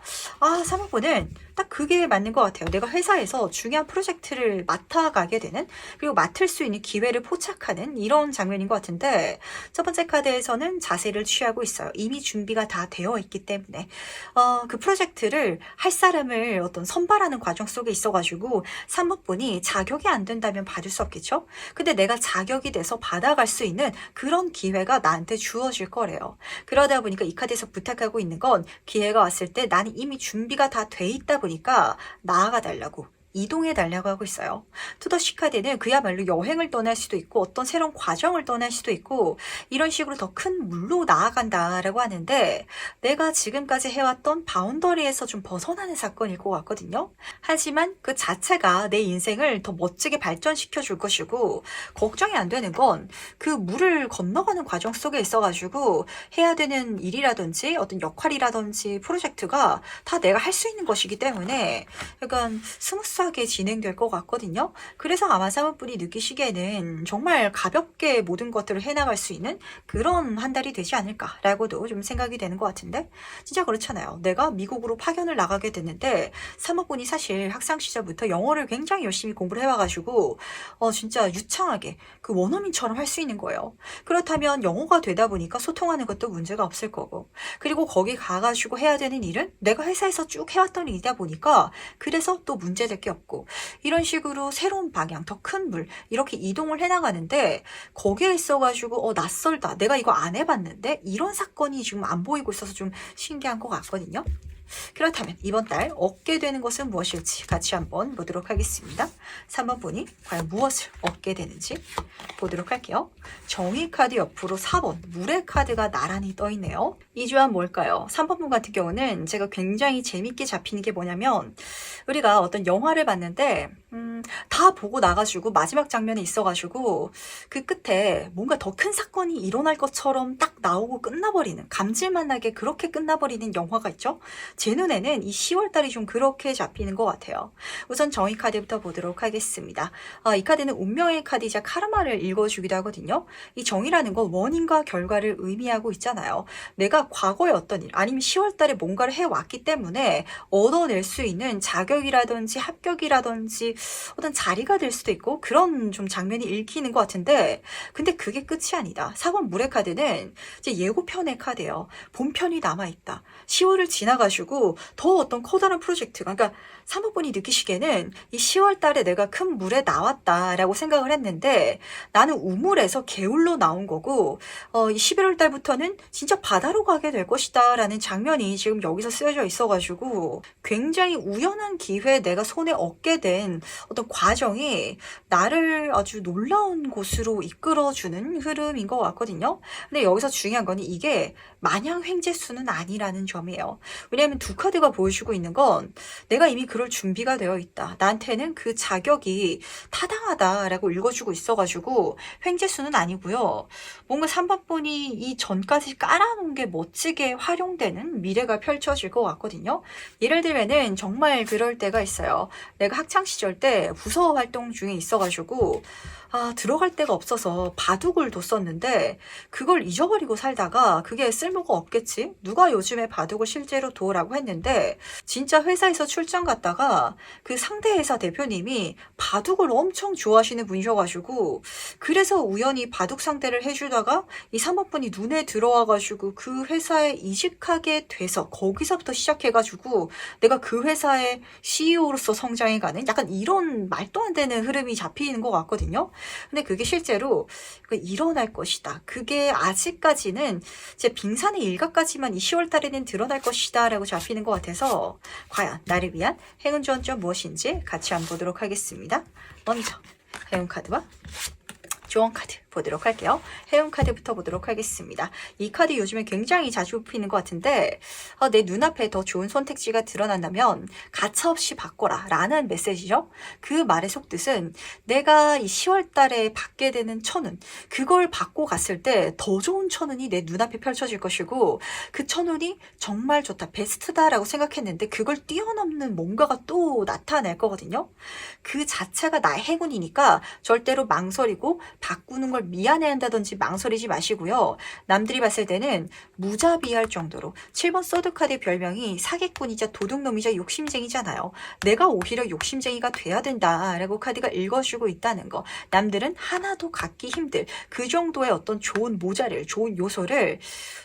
사모분은 딱 그게 맞는 것 같아요. 내가 회사에서 중요한 프로젝트를 맡아가게 되는, 그리고 맡을 수 있는 기회를 포착하는 이런 장면인 것 같은데 첫 번째 카드에서는 자세를 취하고 있어요. 이미 준비가 다 되어 있기 때문에 그 프로젝트를 할 사람을 어떤 선발하는 과정 속에 있어가지고 사모분이 자격이 안 된다면 받을 수 없겠죠. 근데 내가 자격이 돼서 받아갈 수 있는 그런 기회가 나한테 주어질 거래요. 그러다 보니까 이 카드에서 부탁하고 있는 건 기회가 왔을 때 나는 이미 준비가 다 돼 있다 보니까 나아가 달라고. 이동해 달라고 하고 있어요. 투더시 카드는 그야말로 여행을 떠날 수도 있고 어떤 새로운 과정을 떠날 수도 있고 이런 식으로 더 큰 물로 나아간다라고 하는데 내가 지금까지 해왔던 바운더리에서 좀 벗어나는 사건일 것 같거든요. 하지만 그 자체가 내 인생을 더 멋지게 발전시켜 줄 것이고 걱정이 안 되는 건 그 물을 건너가는 과정 속에 있어가지고 해야 되는 일이라든지 어떤 역할이라든지 프로젝트가 다 내가 할 수 있는 것이기 때문에 약간 스무스하게 진행될 것 같거든요. 그래서 아마 사모분이 느끼시기에는 정말 가볍게 모든 것들을 해나갈 수 있는 그런 한 달이 되지 않을까라고도 좀 생각이 되는 것 같은데 진짜 그렇잖아요. 내가 미국으로 파견을 나가게 됐는데 사모분이 사실 학창 시절부터 영어를 굉장히 열심히 공부를 해와가지고 진짜 유창하게 그 원어민처럼 할 수 있는 거예요. 그렇다면 영어가 되다 보니까 소통하는 것도 문제가 없을 거고 그리고 거기 가가지고 해야 되는 일은 내가 회사에서 쭉 해왔던 일이다 보니까 그래서 또 문제될 게 없고 이런 식으로 새로운 방향, 더 큰 물 이렇게 이동을 해나가는데 거기에 있어가지고 낯설다. 내가 이거 안 해봤는데 이런 사건이 지금 안 보이고 있어서 좀 신기한 것 같거든요. 그렇다면 이번 달 얻게 되는 것은 무엇일지 같이 한번 보도록 하겠습니다. 3번 분이 과연 무엇을 얻게 되는지 보도록 할게요. 정의 카드 옆으로 4번 물의 카드가 나란히 떠 있네요. 이 조합 뭘까요? 3번 분 같은 경우는 제가 굉장히 재밌게 잡히는 게 뭐냐면 우리가 어떤 영화를 봤는데 다 보고 나가지고 마지막 장면에 있어가지고 그 끝에 뭔가 더 큰 사건이 일어날 것처럼 딱 나오고 끝나버리는 감질만 나게 그렇게 끝나버리는 영화가 있죠. 제 눈에는 이 10월달이 좀 그렇게 잡히는 것 같아요. 우선 정의 카드부터 보도록 하겠습니다. 이 카드는 운명의 카드이자 카르마를 읽어주기도 하거든요. 이 정의라는 건 원인과 결과를 의미하고 있잖아요. 내가 과거에 어떤 일 아니면 10월달에 뭔가를 해왔기 때문에 얻어낼 수 있는 자격이라든지 합격이라든지 어떤 자리가 될 수도 있고 그런 좀 장면이 읽히는 것 같은데 근데 그게 끝이 아니다. 4번 물의 카드는 이제 예고편의 카드예요. 본편이 남아있다. 10월을 지나가지고 더 어떤 커다란 프로젝트가 그러니까 사모분이 느끼시기에는 이 10월 달에 내가 큰 물에 나왔다라고 생각을 했는데 나는 우물에서 개울로 나온 거고 이 11월 달부터는 진짜 바다로 가게 될 것이다 라는 장면이 지금 여기서 쓰여져 있어가지고 굉장히 우연한 기회에 내가 손에 얻게 된 어떤 과정이 나를 아주 놀라운 곳으로 이끌어주는 흐름인 것 같거든요. 근데 여기서 중요한 거는 이게 마냥 횡재수는 아니라는 점이에요. 왜냐하면 두 카드가 보여주고 있는 건 내가 이미 그럴 준비가 되어 있다. 나한테는 그 자격이 타당하다라고 읽어주고 있어가지고 횡재수는 아니고요. 뭔가 3번 분이 이 전까지 깔아놓은 게 멋지게 활용되는 미래가 펼쳐질 것 같거든요. 예를 들면은 정말 그럴 때가 있어요. 내가 학창시절 때 부서 활동 중에 있어가지고 들어갈 데가 없어서 바둑을 뒀었는데 그걸 잊어버리고 살다가 그게 쓸모가 없겠지? 누가 요즘에 바둑을 실제로 둬라고 했는데 진짜 회사에서 출장 갔다가 그 상대 회사 대표님이 바둑을 엄청 좋아하시는 분이셔가지고 그래서 우연히 바둑 상대를 해주다가 이 사모분이 눈에 들어와가지고 그 회사에 이직하게 돼서 거기서부터 시작해가지고 내가 그 회사의 CEO로서 성장해가는 약간 이런 말도 안 되는 흐름이 잡히는 것 같거든요. 근데 그게 실제로 일어날 것이다. 그게 아직까지는 제 빙산의 일각까지만 이 10월 달에는 드러날 것이다 라고 잡히는 것 같아서 과연 나를 위한 행운 조언점 무엇인지 같이 한번 보도록 하겠습니다. 먼저 행운 카드와 조언 카드 보도록 할게요. 해운 카드부터 보도록 하겠습니다. 이 카드 요즘에 굉장히 자주 뽑히는 것 같은데 내 눈앞에 더 좋은 선택지가 드러난다면 가차없이 바꿔라 라는 메시지죠. 그 말의 속뜻은 내가 이 10월 달에 받게 되는 천운 그걸 받고 갔을 때 더 좋은 천운이 내 눈앞에 펼쳐질 것이고 그 천운이 정말 좋다 베스트다라고 생각했는데 그걸 뛰어넘는 뭔가가 또 나타날 거거든요. 그 자체가 나의 행운이니까 절대로 망설이고 바꾸는 걸 상대방을 미안해한다든지 망설이지 마시고요. 남들이 봤을 때는 무자비할 정도로 7번 소드카드의 별명이 사기꾼이자 도둑놈이자 욕심쟁이잖아요. 내가 오히려 욕심쟁이가 돼야 된다라고 카드가 읽어주고 있다는 거. 남들은 하나도 갖기 힘들 그 정도의 어떤 좋은 모자를 좋은 요소를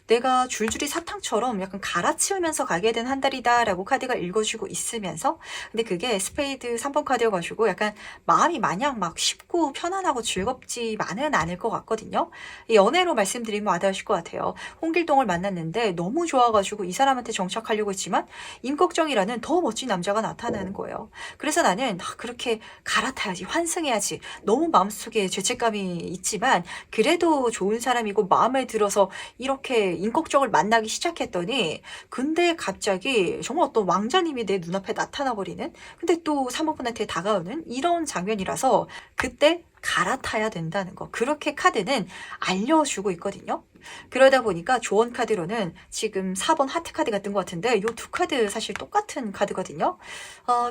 내가 줄줄이 사탕처럼 약간 갈아치우면서 가게 된 한 달이다라고 카드가 읽어주고 있으면서 근데 그게 스페이드 3번 카드여가지고 약간 마음이 마냥 막 쉽고 편안하고 즐겁지만은 않을 것 같거든요. 이 연애로 말씀드리면 와닿으실 것 같아요. 홍길동을 만났는데 너무 좋아가지고 이 사람한테 정착하려고 했지만 임꺽정이라는 더 멋진 남자가 나타나는 거예요. 그래서 나는 그렇게 갈아타야지 환승해야지 너무 마음속에 죄책감이 있지만 그래도 좋은 사람이고 마음에 들어서 이렇게 임꺽정을 만나기 시작했더니 근데 갑자기 정말 어떤 왕자님이 내 눈앞에 나타나버리는 근데 또 사모분한테 다가오는 이런 장면이라서 그때 갈아타야 된다는 거. 그렇게 카드는 알려주고 있거든요. 그러다 보니까 조언 카드로는 지금 4번 하트 카드가 뜬 것 같은데 이 두 카드 사실 똑같은 카드거든요.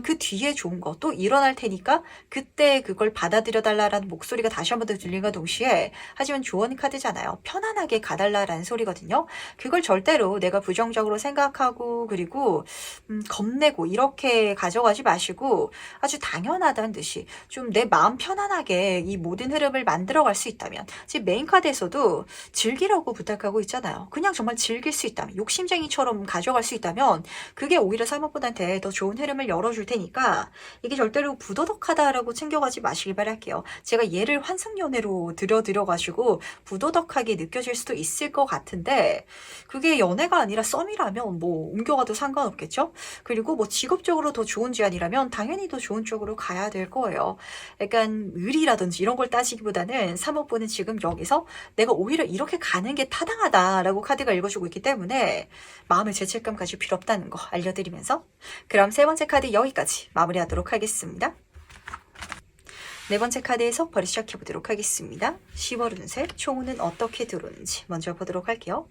그 뒤에 좋은 거 또 일어날 테니까 그때 그걸 받아들여 달라라는 목소리가 다시 한 번 더 들린과 동시에 하지만 조언 카드잖아요. 편안하게 가달라라는 소리거든요. 그걸 절대로 내가 부정적으로 생각하고 그리고 겁내고 이렇게 가져가지 마시고 아주 당연하다는 듯이 좀 내 마음 편안하게 이 모든 흐름을 만들어갈 수 있다면 지금 메인 카드에서도 즐기라고 부탁하고 있잖아요. 그냥 정말 즐길 수 있다면 욕심쟁이처럼 가져갈 수 있다면 그게 오히려 사모분한테 더 좋은 흐름을 열어줄 테니까 이게 절대로 부도덕하다라고 챙겨가지 마시길 바랄게요. 제가 얘를 환승연애로 들여가지고 부도덕하게 느껴질 수도 있을 것 같은데 그게 연애가 아니라 썸이라면 뭐 옮겨가도 상관없겠죠? 그리고 뭐 직업적으로 더 좋은 제안이라면 당연히 더 좋은 쪽으로 가야 될 거예요. 약간 의리라든지 이런 걸 따지기보다는 사모분은 지금 여기서 내가 오히려 이렇게 가는 게 타당하다라고 카드가 읽어주고 있기 때문에 마음의 죄책감 가질 필요 없다는 거 알려드리면서 그럼 세 번째 카드 여기까지 마무리하도록 하겠습니다. 네 번째 카드 해석 바로 시작해보도록 하겠습니다. 10월 운세 총운은 어떻게 들어오는지 먼저 보도록 할게요.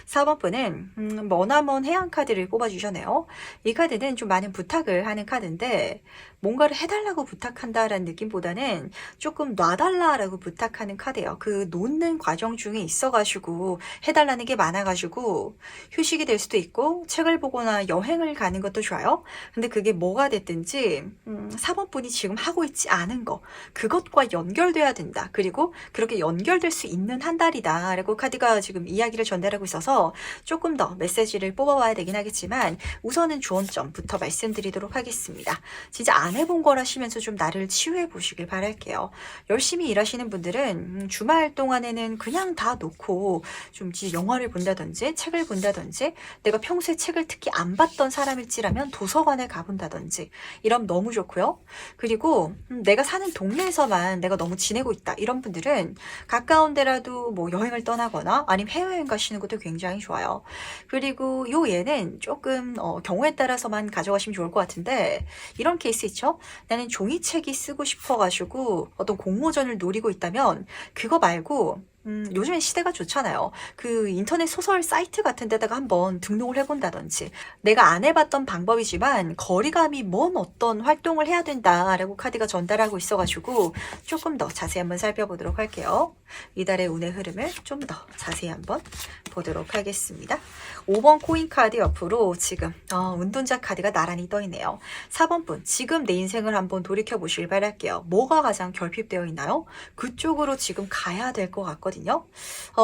4번 분은 머나먼 해안 카드를 뽑아주셨네요. 이 카드는 좀 많은 부탁을 하는 카드인데 뭔가를 해달라고 부탁한다라는 느낌보다는 조금 놔달라라고 부탁하는 카드예요. 그 놓는 과정 중에 있어가지고 해달라는 게 많아가지고 휴식이 될 수도 있고 책을 보거나 여행을 가는 것도 좋아요. 근데 그게 뭐가 됐든지 4번 분이 지금 하고 있지 않은 거 그것과 연결돼야 된다. 그리고 그렇게 연결될 수 있는 한 달이다 라고 카드가 지금 이야기를 전달하고 있어서 조금 더 메시지를 뽑아와야 되긴 하겠지만 우선은 조언점부터 말씀드리도록 하겠습니다. 진짜 안 해본 거라시면서 좀 나를 치유해 보시길 바랄게요. 열심히 일하시는 분들은 주말 동안에는 그냥 다 놓고 좀 영화를 본다든지 책을 본다든지 내가 평소에 책을 특히 안 봤던 사람일지라면 도서관에 가본다든지 이러면 너무 좋고요. 그리고 내가 사는 동네에서만 내가 너무 지내고 있다 이런 분들은 가까운 데라도 뭐 여행을 떠나거나 아니면 해외여행 가시는 것도 굉장히 좋아요. 그리고 요 얘는 조금 경우에 따라서만 가져가시면 좋을 것 같은데 이런 케이스 있죠. 나는 종이책이 쓰고 싶어가지고 어떤 공모전을 노리고 있다면 그거 말고 요즘엔 시대가 좋잖아요. 그 인터넷 소설 사이트 같은 데다가 한번 등록을 해본다든지 내가 안 해봤던 방법이지만 거리감이 먼 어떤 활동을 해야 된다라고 카드가 전달하고 있어가지고 조금 더 자세히 한번 살펴보도록 할게요. 이달의 운의 흐름을 좀 더 자세히 한번 보도록 하겠습니다. 5번 코인 카드 옆으로 지금 운동자 카드가 나란히 떠있네요. 4번 분 지금 내 인생을 한번 돌이켜보시길 바랄게요. 뭐가 가장 결핍되어 있나요? 그쪽으로 지금 가야 될 것 같거든요.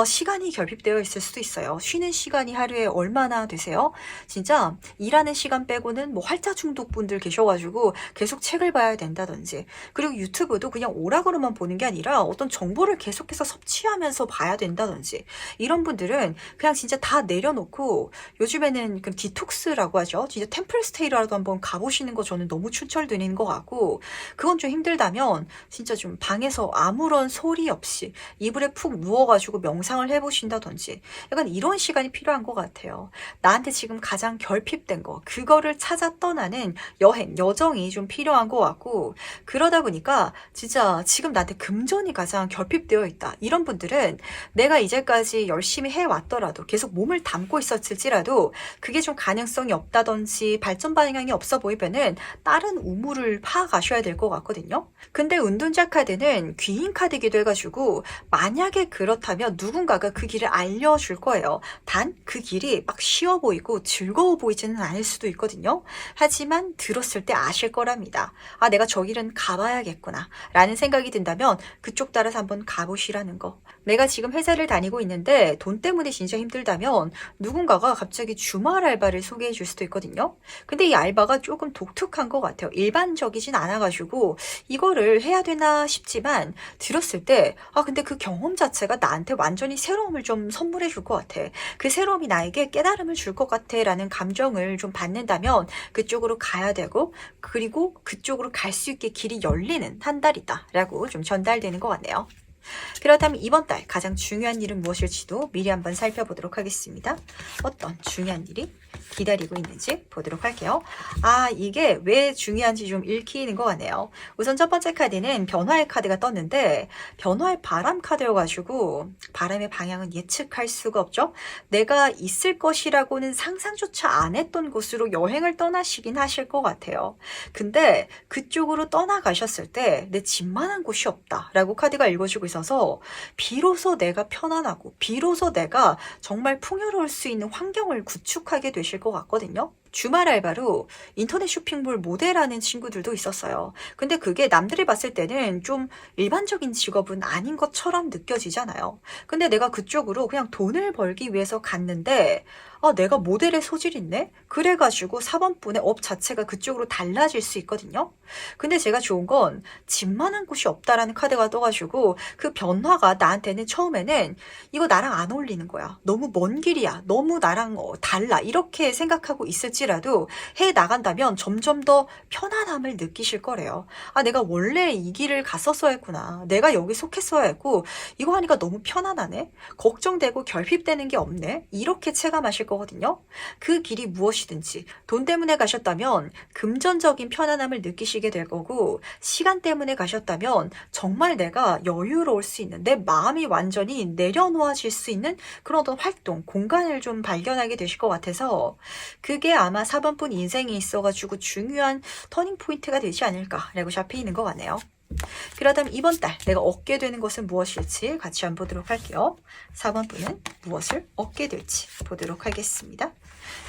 시간이 결핍되어 있을 수도 있어요. 쉬는 시간이 하루에 얼마나 되세요? 진짜 일하는 시간 빼고는 뭐 활자 중독 분들 계셔가지고 계속 책을 봐야 된다든지 그리고 유튜브도 그냥 오락으로만 보는 게 아니라 어떤 정보를 계속해서 섭취하면서 봐야 된다든지 이런 분들은 그냥 진짜 다 내려놓고 요즘에는 그 디톡스라고 하죠. 진짜 템플스테이라도 한번 가보시는 거 저는 너무 추천드리는 것 같고 그건 좀 힘들다면 진짜 좀 방에서 아무런 소리 없이 이불에 푹 딱 누워가지고 명상을 해보신다든지 약간 이런 시간이 필요한 것 같아요. 나한테 지금 가장 결핍된 거, 그거를 찾아 떠나는 여행, 여정이 좀 필요한 것 같고, 그러다 보니까 진짜 지금 나한테 금전이 가장 결핍되어 있다. 이런 분들은 내가 이제까지 열심히 해왔더라도 계속 몸을 담고 있었을지라도 그게 좀 가능성이 없다든지 발전 방향이 없어 보이면은 다른 우물을 파가셔야 될 것 같거든요. 근데 은둔자 카드는 귀인 카드이기도 해가지고 만약에 그렇다면 누군가가 그 길을 알려줄 거예요. 단 그 길이 막 쉬워 보이고 즐거워 보이지는 않을 수도 있거든요. 하지만 들었을 때 아실 거랍니다. 아, 내가 저 길은 가봐야겠구나 라는 생각이 든다면 그쪽 따라서 한번 가보시라는 거. 내가 지금 회사를 다니고 있는데 돈 때문에 진짜 힘들다면 누군가가 갑자기 주말 알바를 소개해 줄 수도 있거든요. 근데 이 알바가 조금 독특한 것 같아요. 일반적이진 않아가지고 이거를 해야 되나 싶지만 들었을 때 근데 그 경험 자체가 나한테 완전히 새로움을 좀 선물해 줄 것 같아. 그 새로움이 나에게 깨달음을 줄 것 같아 라는 감정을 좀 받는다면 그쪽으로 가야 되고, 그리고 그쪽으로 갈 수 있게 길이 열리는 한 달이다 라고 좀 전달되는 것 같네요. 그렇다면 이번 달 가장 중요한 일은 무엇일지도 미리 한번 살펴보도록 하겠습니다. 어떤 중요한 일이 기다리고 있는지 보도록 할게요. 이게 왜 중요한지 좀 읽히는 것 같네요. 우선 첫 번째 카드는 변화의 카드가 떴는데 변화의 바람 카드여가지고 바람의 방향은 예측할 수가 없죠. 내가 있을 것이라고는 상상조차 안 했던 곳으로 여행을 떠나시긴 하실 것 같아요. 근데 그쪽으로 떠나가셨을 때 내 집만한 곳이 없다라고 카드가 읽어주고 있어서 비로소 내가 편안하고 비로소 내가 정말 풍요로울 수 있는 환경을 구축하게 되실 것 같거든요. 주말 알바로 인터넷 쇼핑몰 모델하는 친구들도 있었어요. 근데 그게 남들이 봤을 때는 좀 일반적인 직업은 아닌 것처럼 느껴지잖아요. 근데 내가 그쪽으로 그냥 돈을 벌기 위해서 갔는데 내가 모델의 소질이 있네? 그래가지고 사범분의 업 자체가 그쪽으로 달라질 수 있거든요. 근데 제가 좋은 건 집만한 곳이 없다라는 카드가 떠가지고 그 변화가 나한테는 처음에는 이거 나랑 안 어울리는 거야. 너무 먼 길이야. 너무 나랑 달라. 이렇게 생각하고 있을지라도 해 나간다면 점점 더 편안함을 느끼실 거래요. 내가 원래 이 길을 갔었어야 했구나. 내가 여기 속했어야 했고 이거 하니까 너무 편안하네. 걱정되고 결핍되는 게 없네. 이렇게 체감하실 거거든요. 그 길이 무엇이든지 돈 때문에 가셨다면 금전적인 편안함을 느끼시게 될 거고, 시간 때문에 가셨다면 정말 내가 여유로울 수 있는, 내 마음이 완전히 내려놓아질 수 있는 그런 어떤 활동, 공간을 좀 발견하게 되실 것 같아서 그게 아마 4번분 인생에 있어가지고 중요한 터닝 포인트가 되지 않을까라고 잡히는 것 같네요. 그렇다면 이번 달 내가 얻게 되는 것은 무엇일지 같이 한번 보도록 할게요. 4번 분은 무엇을 얻게 될지 보도록 하겠습니다.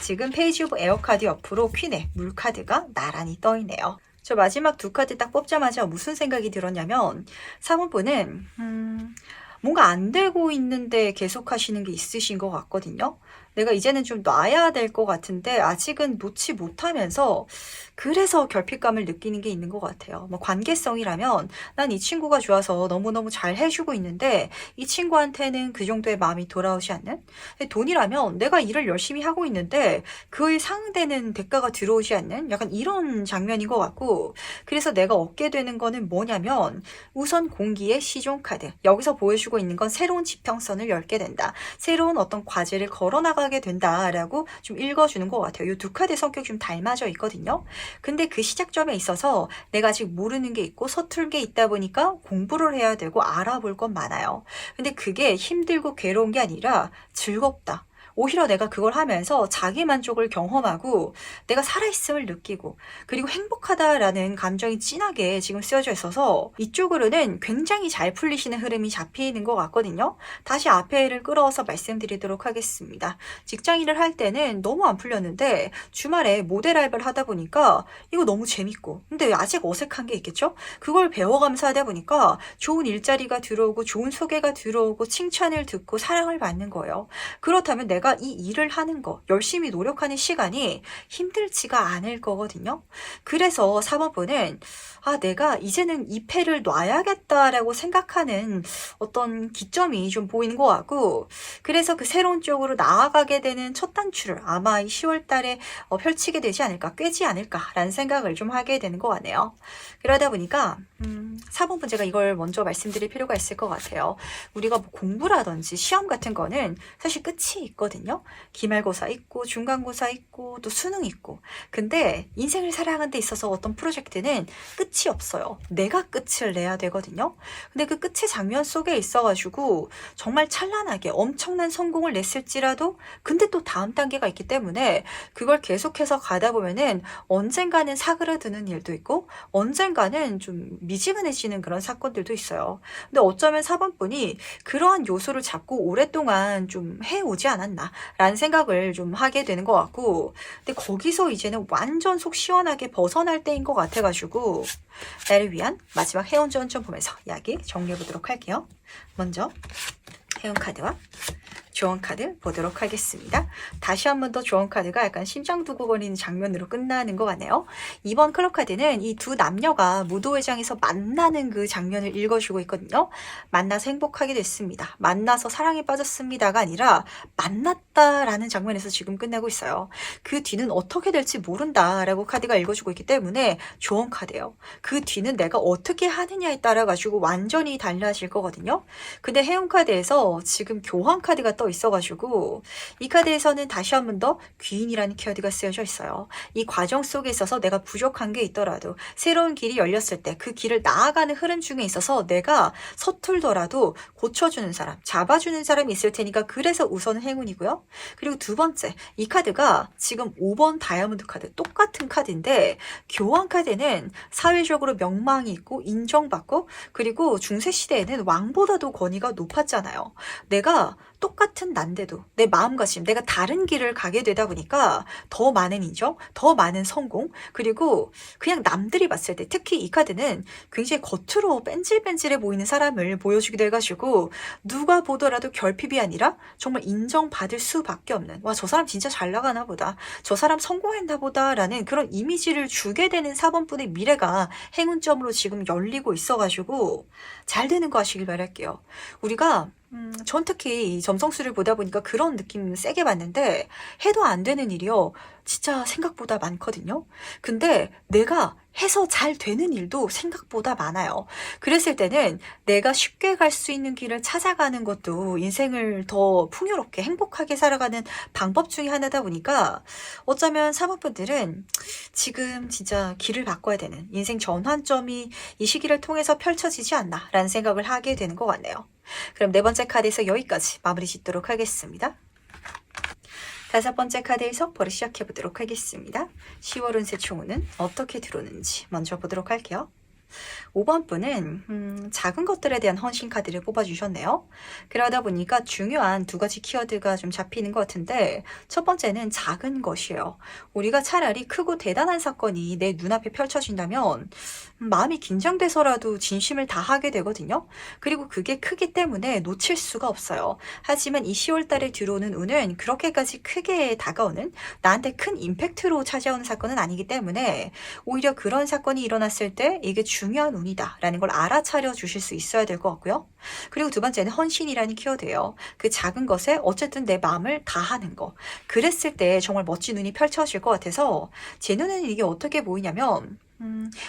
지금 페이지 오브 에어 카드 옆으로 퀸의 물 카드가 나란히 떠 있네요. 저 마지막 두 카드 딱 뽑자마자 무슨 생각이 들었냐면 3번 분은 뭔가 안 되고 있는데 계속 하시는 게 있으신 것 같거든요. 내가 이제는 좀 놔야 될 것 같은데 아직은 놓지 못하면서 그래서 결핍감을 느끼는 게 있는 것 같아요. 뭐 관계성이라면 난 이 친구가 좋아서 너무너무 잘 해주고 있는데 이 친구한테는 그 정도의 마음이 돌아오지 않는? 돈이라면 내가 일을 열심히 하고 있는데 그에 상대는 대가가 들어오지 않는? 약간 이런 장면인 것 같고, 그래서 내가 얻게 되는 거는 뭐냐면 우선 공기의 시종 카드. 여기서 보여주고 있는 건 새로운 지평선을 열게 된다. 새로운 어떤 과제를 걸어나가게 된다라고 좀 읽어주는 것 같아요. 이 두 카드의 성격이 좀 닮아져 있거든요. 근데 그 시작점에 있어서 내가 아직 모르는 게 있고 서툴 게 있다 보니까 공부를 해야 되고 알아볼 건 많아요. 근데 그게 힘들고 괴로운 게 아니라 즐겁다. 오히려 내가 그걸 하면서 자기 만족을 경험하고 내가 살아있음을 느끼고 그리고 행복하다라는 감정이 진하게 지금 쓰여져 있어서 이쪽으로는 굉장히 잘 풀리시는 흐름이 잡히는 것 같거든요. 다시 앞에를 끌어서 말씀드리도록 하겠습니다. 직장인을 할 때는 너무 안 풀렸는데 주말에 모델 알바를 하다 보니까 이거 너무 재밌고, 근데 아직 어색한 게 있겠죠? 그걸 배워가면서 하다 보니까 좋은 일자리가 들어오고 좋은 소개가 들어오고 칭찬을 듣고 사랑을 받는 거예요. 그렇다면 내가 내가 이 일을 하는 거, 열심히 노력하는 시간이 힘들지가 않을 거거든요. 그래서 4번 분은 내가 이제는 이 패를 놔야겠다라고 생각하는 어떤 기점이 좀 보이는 것 같고, 그래서 그 새로운 쪽으로 나아가게 되는 첫 단추를 아마 이 10월 달에 펼치게 되지 않을까, 꿰지 않을까라는 생각을 좀 하게 되는 것 같네요. 그러다 보니까 4번 문제가 이걸 먼저 말씀드릴 필요가 있을 것 같아요. 우리가 뭐 공부라든지 시험 같은 거는 사실 끝이 있거든요. 기말고사 있고 중간고사 있고 또 수능 있고. 근데 인생을 살아가는 데 있어서 어떤 프로젝트는 끝이 없어요. 내가 끝을 내야 되거든요. 근데 그 끝의 장면 속에 있어가지고 정말 찬란하게 엄청난 성공을 냈을지라도 근데 또 다음 단계가 있기 때문에 그걸 계속해서 가다 보면은 언젠가는 사그라드는 일도 있고 언젠가는 좀 미지근해지는 그런 사건들도 있어요. 근데 어쩌면 4번 분이 그러한 요소를 잡고 오랫동안 좀 해오지 않았나라는 생각을 좀 하게 되는 것 같고, 근데 거기서 이제는 완전 속 시원하게 벗어날 때인 것 같아가지고 나를 위한 마지막 해운 전점 보면서 이야기 정리해 보도록 할게요. 먼저 해운 카드와 조언 카드 보도록 하겠습니다. 다시 한 번 더 조언 카드가 약간 심장 두근거리는 장면으로 끝나는 것 같네요. 이번 클럽 카드는 이 두 남녀가 무도회장에서 만나는 그 장면을 읽어주고 있거든요. 만나서 행복하게 됐습니다. 만나서 사랑에 빠졌습니다가 아니라 만났다라는 장면에서 지금 끝나고 있어요. 그 뒤는 어떻게 될지 모른다라고 카드가 읽어주고 있기 때문에 조언 카드예요. 그 뒤는 내가 어떻게 하느냐에 따라 가지고 완전히 달라질 거거든요. 근데 해운 카드에서 지금 교환 카드가 떠 있어가지고 이 카드에서는 다시 한 번 더 귀인이라는 키워드가 쓰여져 있어요. 이 과정 속에 있어서 내가 부족한 게 있더라도 새로운 길이 열렸을 때 그 길을 나아가는 흐름 중에 있어서 내가 서툴더라도 고쳐주는 사람, 잡아주는 사람이 있을 테니까 그래서 우선은 행운이고요. 그리고 두 번째, 이 카드가 지금 5번 다이아몬드 카드 똑같은 카드인데 교환 카드는 사회적으로 명망이 있고 인정받고 그리고 중세시대에는 왕보다도 권위가 높았잖아요. 내가 똑같은 난데도 내 마음가짐, 내가 다른 길을 가게 되다 보니까 더 많은 인정, 더 많은 성공, 그리고 그냥 남들이 봤을 때 특히 이 카드는 굉장히 겉으로 뺀질뺀질해 보이는 사람을 보여주기도 해가지고 누가 보더라도 결핍이 아니라 정말 인정받을 수밖에 없는 와, 저 사람 진짜 잘 나가나 보다, 저 사람 성공했나 보다 라는 그런 이미지를 주게 되는 4번분의 미래가 행운점으로 지금 열리고 있어가지고 잘 되는 거 하시길 바랄게요. 우리가 전 특히 이 점성술을 보다 보니까 그런 느낌 세게 받는데 해도 안 되는 일이요. 진짜 생각보다 많거든요. 근데 내가 해서 잘 되는 일도 생각보다 많아요. 그랬을 때는 내가 쉽게 갈 수 있는 길을 찾아가는 것도 인생을 더 풍요롭게 행복하게 살아가는 방법 중에 하나다 보니까 어쩌면 사모분들은 지금 진짜 길을 바꿔야 되는 인생 전환점이 이 시기를 통해서 펼쳐지지 않나라는 생각을 하게 되는 것 같네요. 그럼 네 번째 카드에서 여기까지 마무리 짓도록 하겠습니다. 다섯 번째 카드의 석포를 시작해 보도록 하겠습니다. 10월 운세 총운은 어떻게 들어오는지 먼저 보도록 할게요. 5번 분은 작은 것들에 대한 헌신 카드를 뽑아주셨네요. 그러다 보니까 중요한 두 가지 키워드가 좀 잡히는 것 같은데 첫 번째는 작은 것이에요. 우리가 차라리 크고 대단한 사건이 내 눈앞에 펼쳐진다면 마음이 긴장돼서라도 진심을 다하게 되거든요. 그리고 그게 크기 때문에 놓칠 수가 없어요. 하지만 이 10월 달에 들어오는 운은 그렇게까지 크게 다가오는 나한테 큰 임팩트로 찾아오는 사건은 아니기 때문에 오히려 그런 사건이 일어났을 때 이게 중요한 운이다 라는 걸 알아차려 주실 수 있어야 될 것 같고요. 그리고 두 번째는 헌신이라는 키워드예요. 그 작은 것에 어쨌든 내 마음을 다하는 거. 그랬을 때 정말 멋진 운이 펼쳐질 것 같아서 제 눈에는 이게 어떻게 보이냐면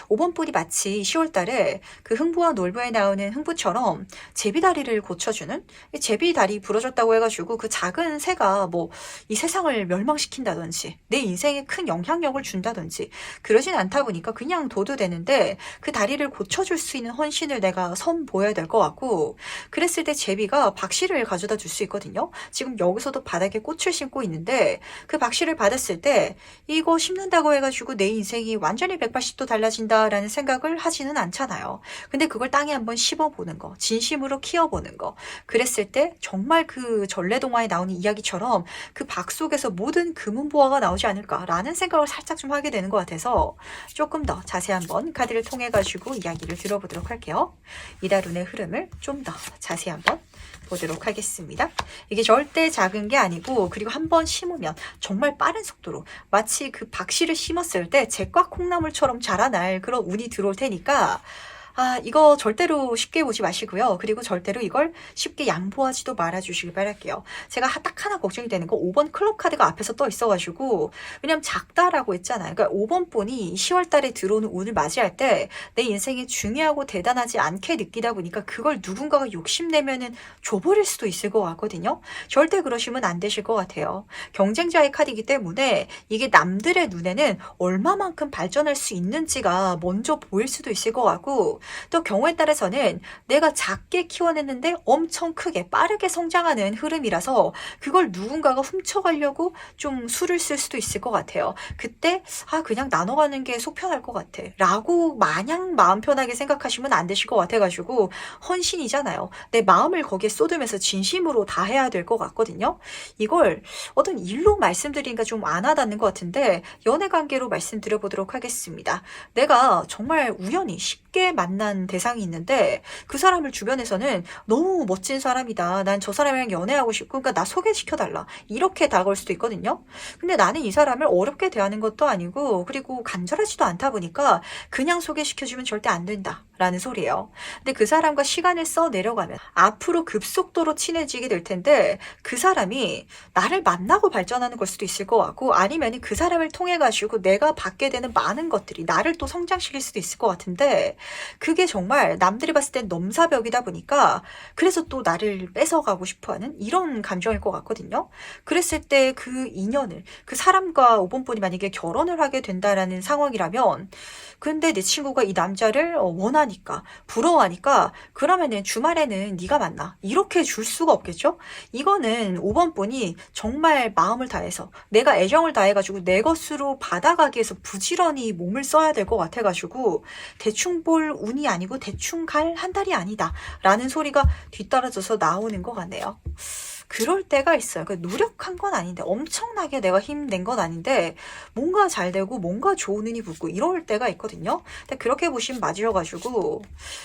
5번 뿔이 마치 10월 달에 그 흥부와 놀부에 나오는 흥부처럼 제비다리를 고쳐주는, 제비다리 부러졌다고 해가지고 그 작은 새가 뭐 이 세상을 멸망시킨다든지 내 인생에 큰 영향력을 준다든지 그러진 않다 보니까 그냥 둬도 되는데 그 다리를 고쳐줄 수 있는 헌신을 내가 선보여야 될 것 같고, 그랬을 때 제비가 박씨를 가져다 줄 수 있거든요. 지금 여기서도 바닥에 꽃을 심고 있는데 그 박씨를 받았을 때 이거 심는다고 해가지고 내 인생이 완전히 180도 달라진다라는 생각을 하지는 않잖아요. 근데 그걸 땅에 한번 심어보는 거, 진심으로 키워보는 거, 그랬을 때 정말 그 전래동화에 나오는 이야기처럼 그 박 속에서 모든 금은보화가 나오지 않을까라는 생각을 살짝 좀 하게 되는 것 같아서 조금 더 자세히 한번 카드를 통해 가지고 이야기를 들어보도록 할게요. 이달 운의 흐름을 좀 더 자세히 한번 보도록 하겠습니다. 이게 절대 작은 게 아니고, 그리고 한번 심으면 정말 빠른 속도로 마치 그 박씨를 심었을 때 제과 콩나물처럼 자라날 그런 운이 들어올 테니까 이거 절대로 쉽게 보지 마시고요. 그리고 절대로 이걸 쉽게 양보하지도 말아주시길 바랄게요. 제가 딱 하나 걱정이 되는 거 5번 클럽 카드가 앞에서 떠 있어가지고, 왜냐면 작다라고 했잖아요. 그러니까 5번 본이 10월 달에 들어오는 운을 맞이할 때 내 인생에 중요하고 대단하지 않게 느끼다 보니까 그걸 누군가가 욕심내면은 줘버릴 수도 있을 것 같거든요. 절대 그러시면 안 되실 것 같아요. 경쟁자의 카드이기 때문에 이게 남들의 눈에는 얼마만큼 발전할 수 있는지가 먼저 보일 수도 있을 것 같고, 또 경우에 따라서는 내가 작게 키워냈는데 엄청 크게 빠르게 성장하는 흐름이라서 그걸 누군가가 훔쳐가려고 좀 수를 쓸 수도 있을 것 같아요. 그때 그냥 나눠가는 게 속 편할 것 같아 라고 마냥 마음 편하게 생각하시면 안 되실 것 같아가지고, 헌신이잖아요. 내 마음을 거기에 쏟으면서 진심으로 다 해야 될 것 같거든요. 이걸 어떤 일로 말씀드리니까 좀 안 와닿는 것 같은데, 연애관계로 말씀드려보도록 하겠습니다. 내가 정말 우연히 쉽게 만난 대상이 있는데 그 사람을 주변에서는 너무 멋진 사람이다, 난 저 사람이랑 연애하고 싶고 그러니까 나 소개시켜달라, 이렇게 다가올 수도 있거든요. 근데 나는 이 사람을 어렵게 대하는 것도 아니고 그리고 간절하지도 않다 보니까 그냥 소개시켜주면 절대 안 된다 라는 소리예요. 근데 그 사람과 시간을 써 내려가면 앞으로 급속도로 친해지게 될 텐데, 그 사람이 나를 만나고 발전하는 걸 수도 있을 것 같고, 아니면 그 사람을 통해 가지고 내가 받게 되는 많은 것들이 나를 또 성장시킬 수도 있을 것 같은데, 그게 정말 남들이 봤을 땐 넘사벽이다 보니까 그래서 또 나를 뺏어가고 싶어하는 이런 감정일 것 같거든요. 그랬을 때 그 인연을, 그 사람과 5번분이 만약에 결혼을 하게 된다라는 상황이라면, 근데 내 친구가 이 남자를 원하니까, 부러워하니까 그러면은 주말에는 네가 만나, 이렇게 줄 수가 없겠죠. 이거는 5번분이 정말 마음을 다해서 내가 애정을 다해가지고 내 것으로 받아가기 위해서 부지런히 몸을 써야 될 것 같아가지고, 대충 볼 운이 아니고 대충 갈 한 달이 아니다 라는 소리가 뒤따라져서 나오는 것 같네요. 그럴 때가 있어요. 그러니까 노력한 건 아닌데, 엄청나게 내가 힘낸 건 아닌데 뭔가 잘 되고 뭔가 좋은 운이 붙고 이럴 때가 있거든요. 근데 그렇게 보시면 맞으셔가지고,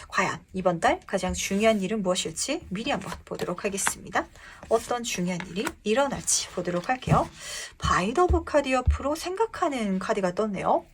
과연 이번 달 가장 중요한 일은 무엇일지 미리 한번 보도록 하겠습니다. 어떤 중요한 일이 일어날지 보도록 할게요. 바이더브 카드 옆으로 생각하는 카드가 떴네요.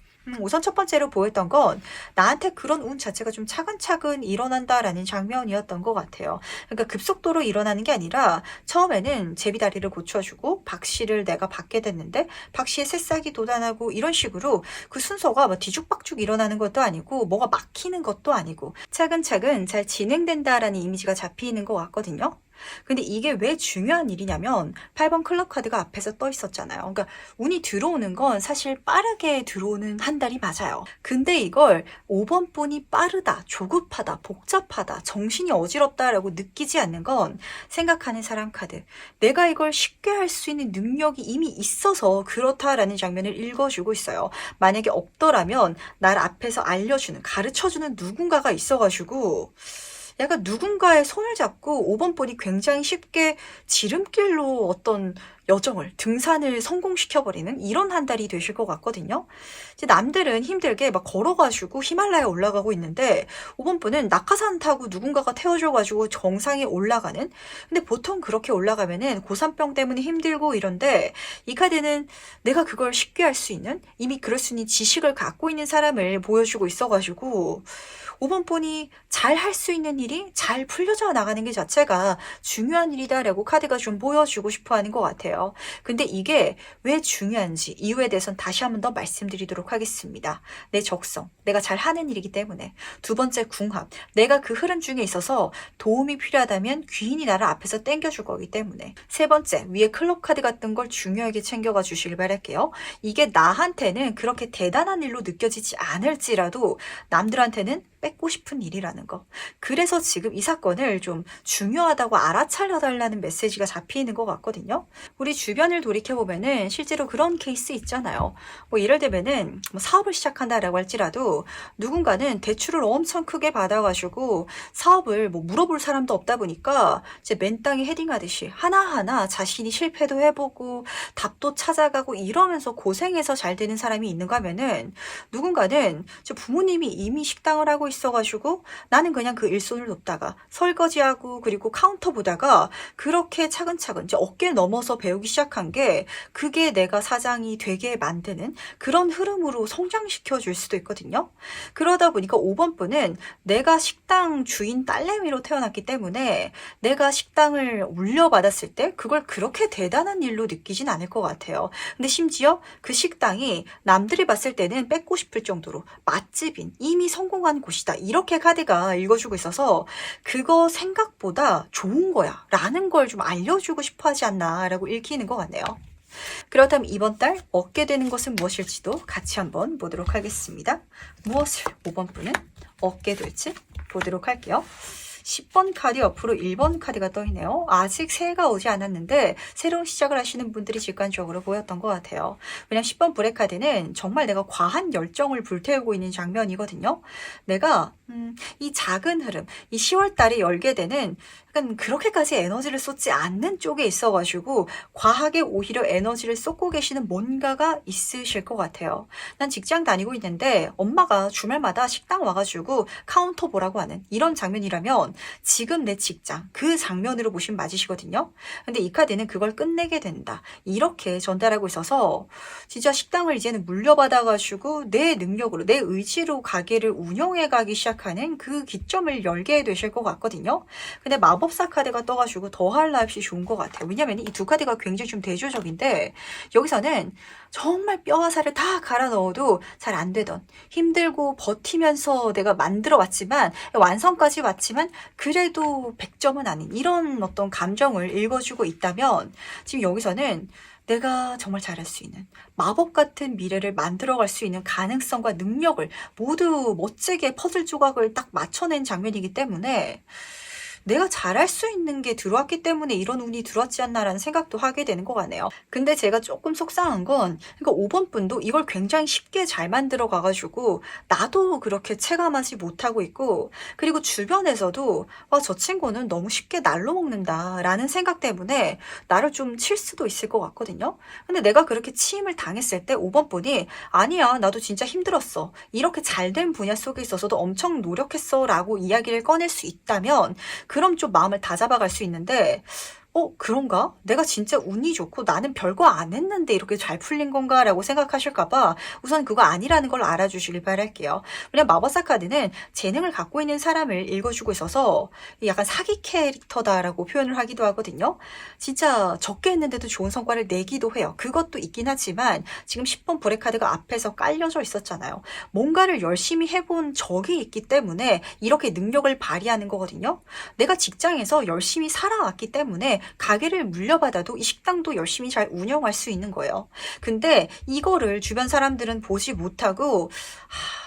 우선 첫 번째로 보였던 건 나한테 그런 운 자체가 좀 차근차근 일어난다라는 장면이었던 것 같아요. 그러니까 급속도로 일어나는 게 아니라 처음에는 제비다리를 고쳐주고 박씨를 내가 받게 됐는데 박씨의 새싹이 돋아나고, 이런 식으로 그 순서가 막 뒤죽박죽 일어나는 것도 아니고 뭐가 막히는 것도 아니고 차근차근 잘 진행된다라는 이미지가 잡히는 것 같거든요. 근데 이게 왜 중요한 일이냐면 8번 클럽 카드가 앞에서 떠 있었잖아요. 그러니까 운이 들어오는 건 사실 빠르게 들어오는 한 달이 맞아요. 근데 이걸 5번 분이 빠르다, 조급하다, 복잡하다, 정신이 어지럽다라고 느끼지 않는 건 생각하는 사람 카드. 내가 이걸 쉽게 할 수 있는 능력이 이미 있어서 그렇다라는 장면을 읽어주고 있어요. 만약에 없더라면 날 앞에서 알려주는, 가르쳐주는 누군가가 있어가지고 약간 누군가의 손을 잡고 5번 본이 굉장히 쉽게 지름길로 어떤 여정을, 등산을 성공시켜버리는 이런 한 달이 되실 것 같거든요. 이제 남들은 힘들게 막 걸어가지고 히말라야 올라가고 있는데 5번 분은 낙하산 타고 누군가가 태워줘가지고 정상에 올라가는, 근데 보통 그렇게 올라가면은 고산병 때문에 힘들고 이런데, 이 카드는 내가 그걸 쉽게 할 수 있는, 이미 그럴 수 있는 지식을 갖고 있는 사람을 보여주고 있어가지고 5번 분이 잘 할 수 있는 일이 잘 풀려져 나가는 게 자체가 중요한 일이다라고 카드가 좀 보여주고 싶어 하는 것 같아요. 근데 이게 왜 중요한지 이유에 대해서는 다시 한번 더 말씀드리도록 하겠습니다. 내 적성, 내가 잘 하는 일이기 때문에. 두 번째, 궁합, 내가 그 흐름 중에 있어서 도움이 필요하다면 귀인이 나를 앞에서 땡겨줄 거기 때문에. 세 번째, 위에 클럽 카드 같은 걸 중요하게 챙겨가 주시길 바랄게요. 이게 나한테는 그렇게 대단한 일로 느껴지지 않을지라도 남들한테는 뺏고 싶은 일이라는 거. 그래서 지금 이 사건을 좀 중요하다고 알아차려달라는 메시지가 잡히는 것 같거든요. 우리 주변을 돌이켜보면은 실제로 그런 케이스 있잖아요. 뭐 예를 들면은 뭐 사업을 시작한다라고 할지라도 누군가는 대출을 엄청 크게 받아가지고 사업을 뭐 물어볼 사람도 없다 보니까 이제 맨땅에 헤딩하듯이 하나하나 자신이 실패도 해보고 답도 찾아가고 이러면서 고생해서 잘 되는 사람이 있는가 하면은, 누군가는 부모님이 이미 식당을 하고 하고 있어가지고 나는 그냥 그 일손을 놓다가 설거지하고 그리고 카운터 보다가 그렇게 차근차근 이제 어깨 넘어서 배우기 시작한 게 그게 내가 사장이 되게 만드는 그런 흐름으로 성장시켜 줄 수도 있거든요. 그러다 보니까 5번 분은 내가 식당 주인 딸내미로 태어났기 때문에 내가 식당을 물려받았을 때 그걸 그렇게 대단한 일로 느끼진 않을 것 같아요. 근데 심지어 그 식당이 남들이 봤을 때는 뺏고 싶을 정도로 맛집인 이미 성공한 곳이다. 이렇게 카드가 읽어주고 있어서 그거 생각보다 좋은 거야 라는 걸 좀 알려주고 싶어 하지 않나 라고 읽히는 것 같네요. 그렇다면 이번 달 얻게 되는 것은 무엇일지도 같이 한번 보도록 하겠습니다. 무엇을 5번 분은 얻게 될지 보도록 할게요. 10번 카드 옆으로 1번 카드가 떠있네요. 아직 새해가 오지 않았는데 새로운 시작을 하시는 분들이 직관적으로 보였던 것 같아요. 왜냐면 10번 불의 카드는 정말 내가 과한 열정을 불태우고 있는 장면이거든요. 내가 이 작은 흐름, 이 10월 달에 열게 되는 약간 그렇게까지 에너지를 쏟지 않는 쪽에 있어가지고 과하게 오히려 에너지를 쏟고 계시는 뭔가가 있으실 것 같아요. 난 직장 다니고 있는데 엄마가 주말마다 식당 와가지고 카운터 보라고 하는 이런 장면이라면 지금 내 직장 그 장면으로 보시면 맞으시거든요. 근데 이 카드는 그걸 끝내게 된다. 이렇게 전달하고 있어서 진짜 식당을 이제는 물려받아가지고 내 능력으로 내 의지로 가게를 운영해 가기 시작하는 그 기점을 열게 되실 것 같거든요. 근데 마법사 카드가 떠가지고 더할 나위 없이 좋은 것 같아요. 왜냐면 이 두 카드가 굉장히 좀 대조적인데 여기서는 정말 뼈와 살을 다 갈아 넣어도 잘 안 되던 힘들고 버티면서 내가 만들어 왔지만 완성까지 왔지만 그래도 100점은 아닌 이런 어떤 감정을 읽어주고 있다면 지금 여기서는 내가 정말 잘할 수 있는 마법 같은 미래를 만들어갈 수 있는 가능성과 능력을 모두 멋지게 퍼즐 조각을 딱 맞춰낸 장면이기 때문에 내가 잘할 수 있는 게 들어왔기 때문에 이런 운이 들어왔지 않나라는 생각도 하게 되는 것 같네요. 근데 제가 조금 속상한 건 그러니까 5번 분도 이걸 굉장히 쉽게 잘 만들어 가가지고 나도 그렇게 체감하지 못하고 있고 그리고 주변에서도 와, 저 친구는 너무 쉽게 날로 먹는다라는 생각 때문에 나를 좀 칠 수도 있을 것 같거든요. 근데 내가 그렇게 치임을 당했을 때 5번 분이 아니야 나도 진짜 힘들었어. 이렇게 잘된 분야 속에 있어서도 엄청 노력했어 라고 이야기를 꺼낼 수 있다면 그럼 좀 마음을 다잡아갈 수 있는데 그런가? 내가 진짜 운이 좋고 나는 별거 안 했는데 이렇게 잘 풀린 건가? 라고 생각하실까봐 우선 그거 아니라는 걸 알아주시길 바랄게요. 왜냐면 마법사 카드는 재능을 갖고 있는 사람을 읽어주고 있어서 약간 사기 캐릭터다라고 표현을 하기도 하거든요. 진짜 적게 했는데도 좋은 성과를 내기도 해요. 그것도 있긴 하지만 지금 10번 불의 카드가 앞에서 깔려져 있었잖아요. 뭔가를 열심히 해본 적이 있기 때문에 이렇게 능력을 발휘하는 거거든요. 내가 직장에서 열심히 살아왔기 때문에 가게를 물려받아도 이 식당도 열심히 잘 운영할 수 있는 거예요. 근데 이거를 주변 사람들은 보지 못하고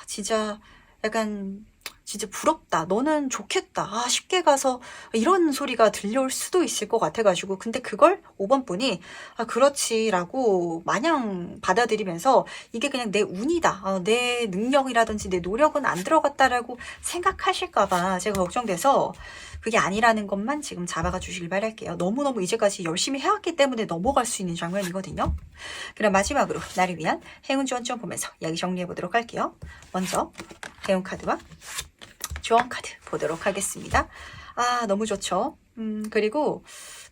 진짜 약간 진짜 부럽다. 너는 좋겠다. 쉽게 가서 이런 소리가 들려올 수도 있을 것 같아가지고 근데 그걸 5번 분이 그렇지라고 마냥 받아들이면서 이게 그냥 내 운이다. 내 능력이라든지 내 노력은 안 들어갔다라고 생각하실까봐 제가 걱정돼서 그게 아니라는 것만 지금 잡아가 주시길 바랄게요. 너무너무 이제까지 열심히 해왔기 때문에 넘어갈 수 있는 장면이거든요. 그럼 마지막으로 나를 위한 행운 지원점 보면서 이야기 정리해 보도록 할게요. 먼저 행운 카드와 조언 카드 보도록 하겠습니다. 너무 좋죠. 그리고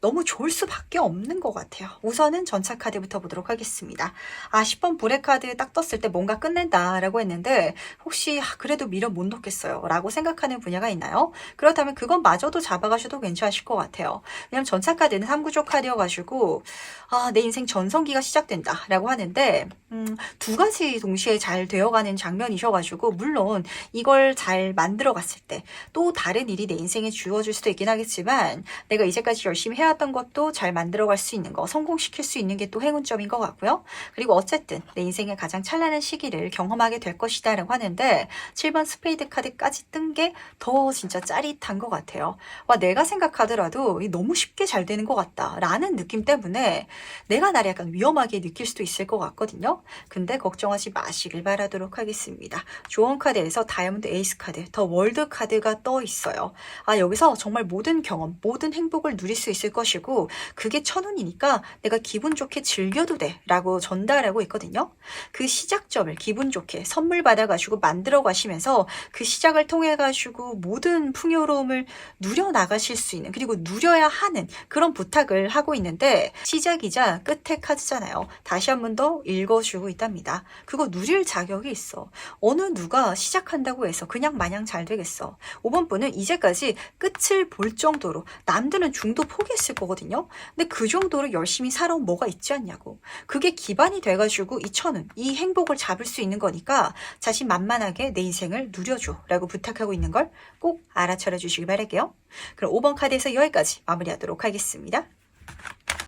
너무 좋을 수밖에 없는 것 같아요. 우선은 전차 카드부터 보도록 하겠습니다. 10번 불의 카드 딱 떴을 때 뭔가 끝낸다라고 했는데 혹시 그래도 미련 못 놓겠어요 라고 생각하는 분야가 있나요? 그렇다면 그건 마저도 잡아가셔도 괜찮으실 것 같아요. 왜냐면 전차 카드는 3구조 카드여가지고 내 인생 전성기가 시작된다 라고 하는데 두 가지 동시에 잘 되어가는 장면이셔가지고 물론 이걸 잘 만들어 갔을 때 또 다른 일이 내 인생에 주어질 수도 있긴 하겠지만 내가 이제까지 열심히 해왔던 것도 잘 만들어갈 수 있는 거, 성공시킬 수 있는 게 또 행운점인 것 같고요. 그리고 어쨌든 내 인생의 가장 찬란한 시기를 경험하게 될 것이다 라고 하는데 7번 스페이드 카드까지 뜬 게 더 진짜 짜릿한 것 같아요. 내가 생각하더라도 너무 쉽게 잘 되는 것 같다 라는 느낌 때문에 내가 나를 약간 위험하게 느낄 수도 있을 것 같거든요. 근데 걱정하지 마시길 바라도록 하겠습니다. 조언 카드에서 다이아몬드 에이스 카드, 더 월드 카드가 떠 있어요. 여기서 정말 모든 경험, 모든 행복을 누릴 수 있을 것 것이고 그게 1,000원이니까 내가 기분 좋게 즐겨도 돼 라고 전달하고 있거든요. 그 시작점을 기분 좋게 선물 받아가지고 만들어 가시면서 그 시작을 통해 가지고 모든 풍요로움을 누려 나가실 수 있는, 그리고 누려야 하는 그런 부탁을 하고 있는데, 시작이자 끝의 카드잖아요. 다시 한 번 더 읽어주고 있답니다. 그거 누릴 자격이 있어. 어느 누가 시작한다고 해서 그냥 마냥 잘 되겠어. 5번 분은 이제까지 끝을 볼 정도로, 남들은 중도 포기했을 거거든요. 근데 그 정도로 열심히 살아온 뭐가 있지 않냐고. 그게 기반이 돼가지고 이 1,000원, 이 행복을 잡을 수 있는 거니까 자신만만하게 내 인생을 누려줘 라고 부탁하고 있는 걸 꼭 알아차려 주시기 바랄게요. 그럼 5번 카드에서 여기까지 마무리하도록 하겠습니다.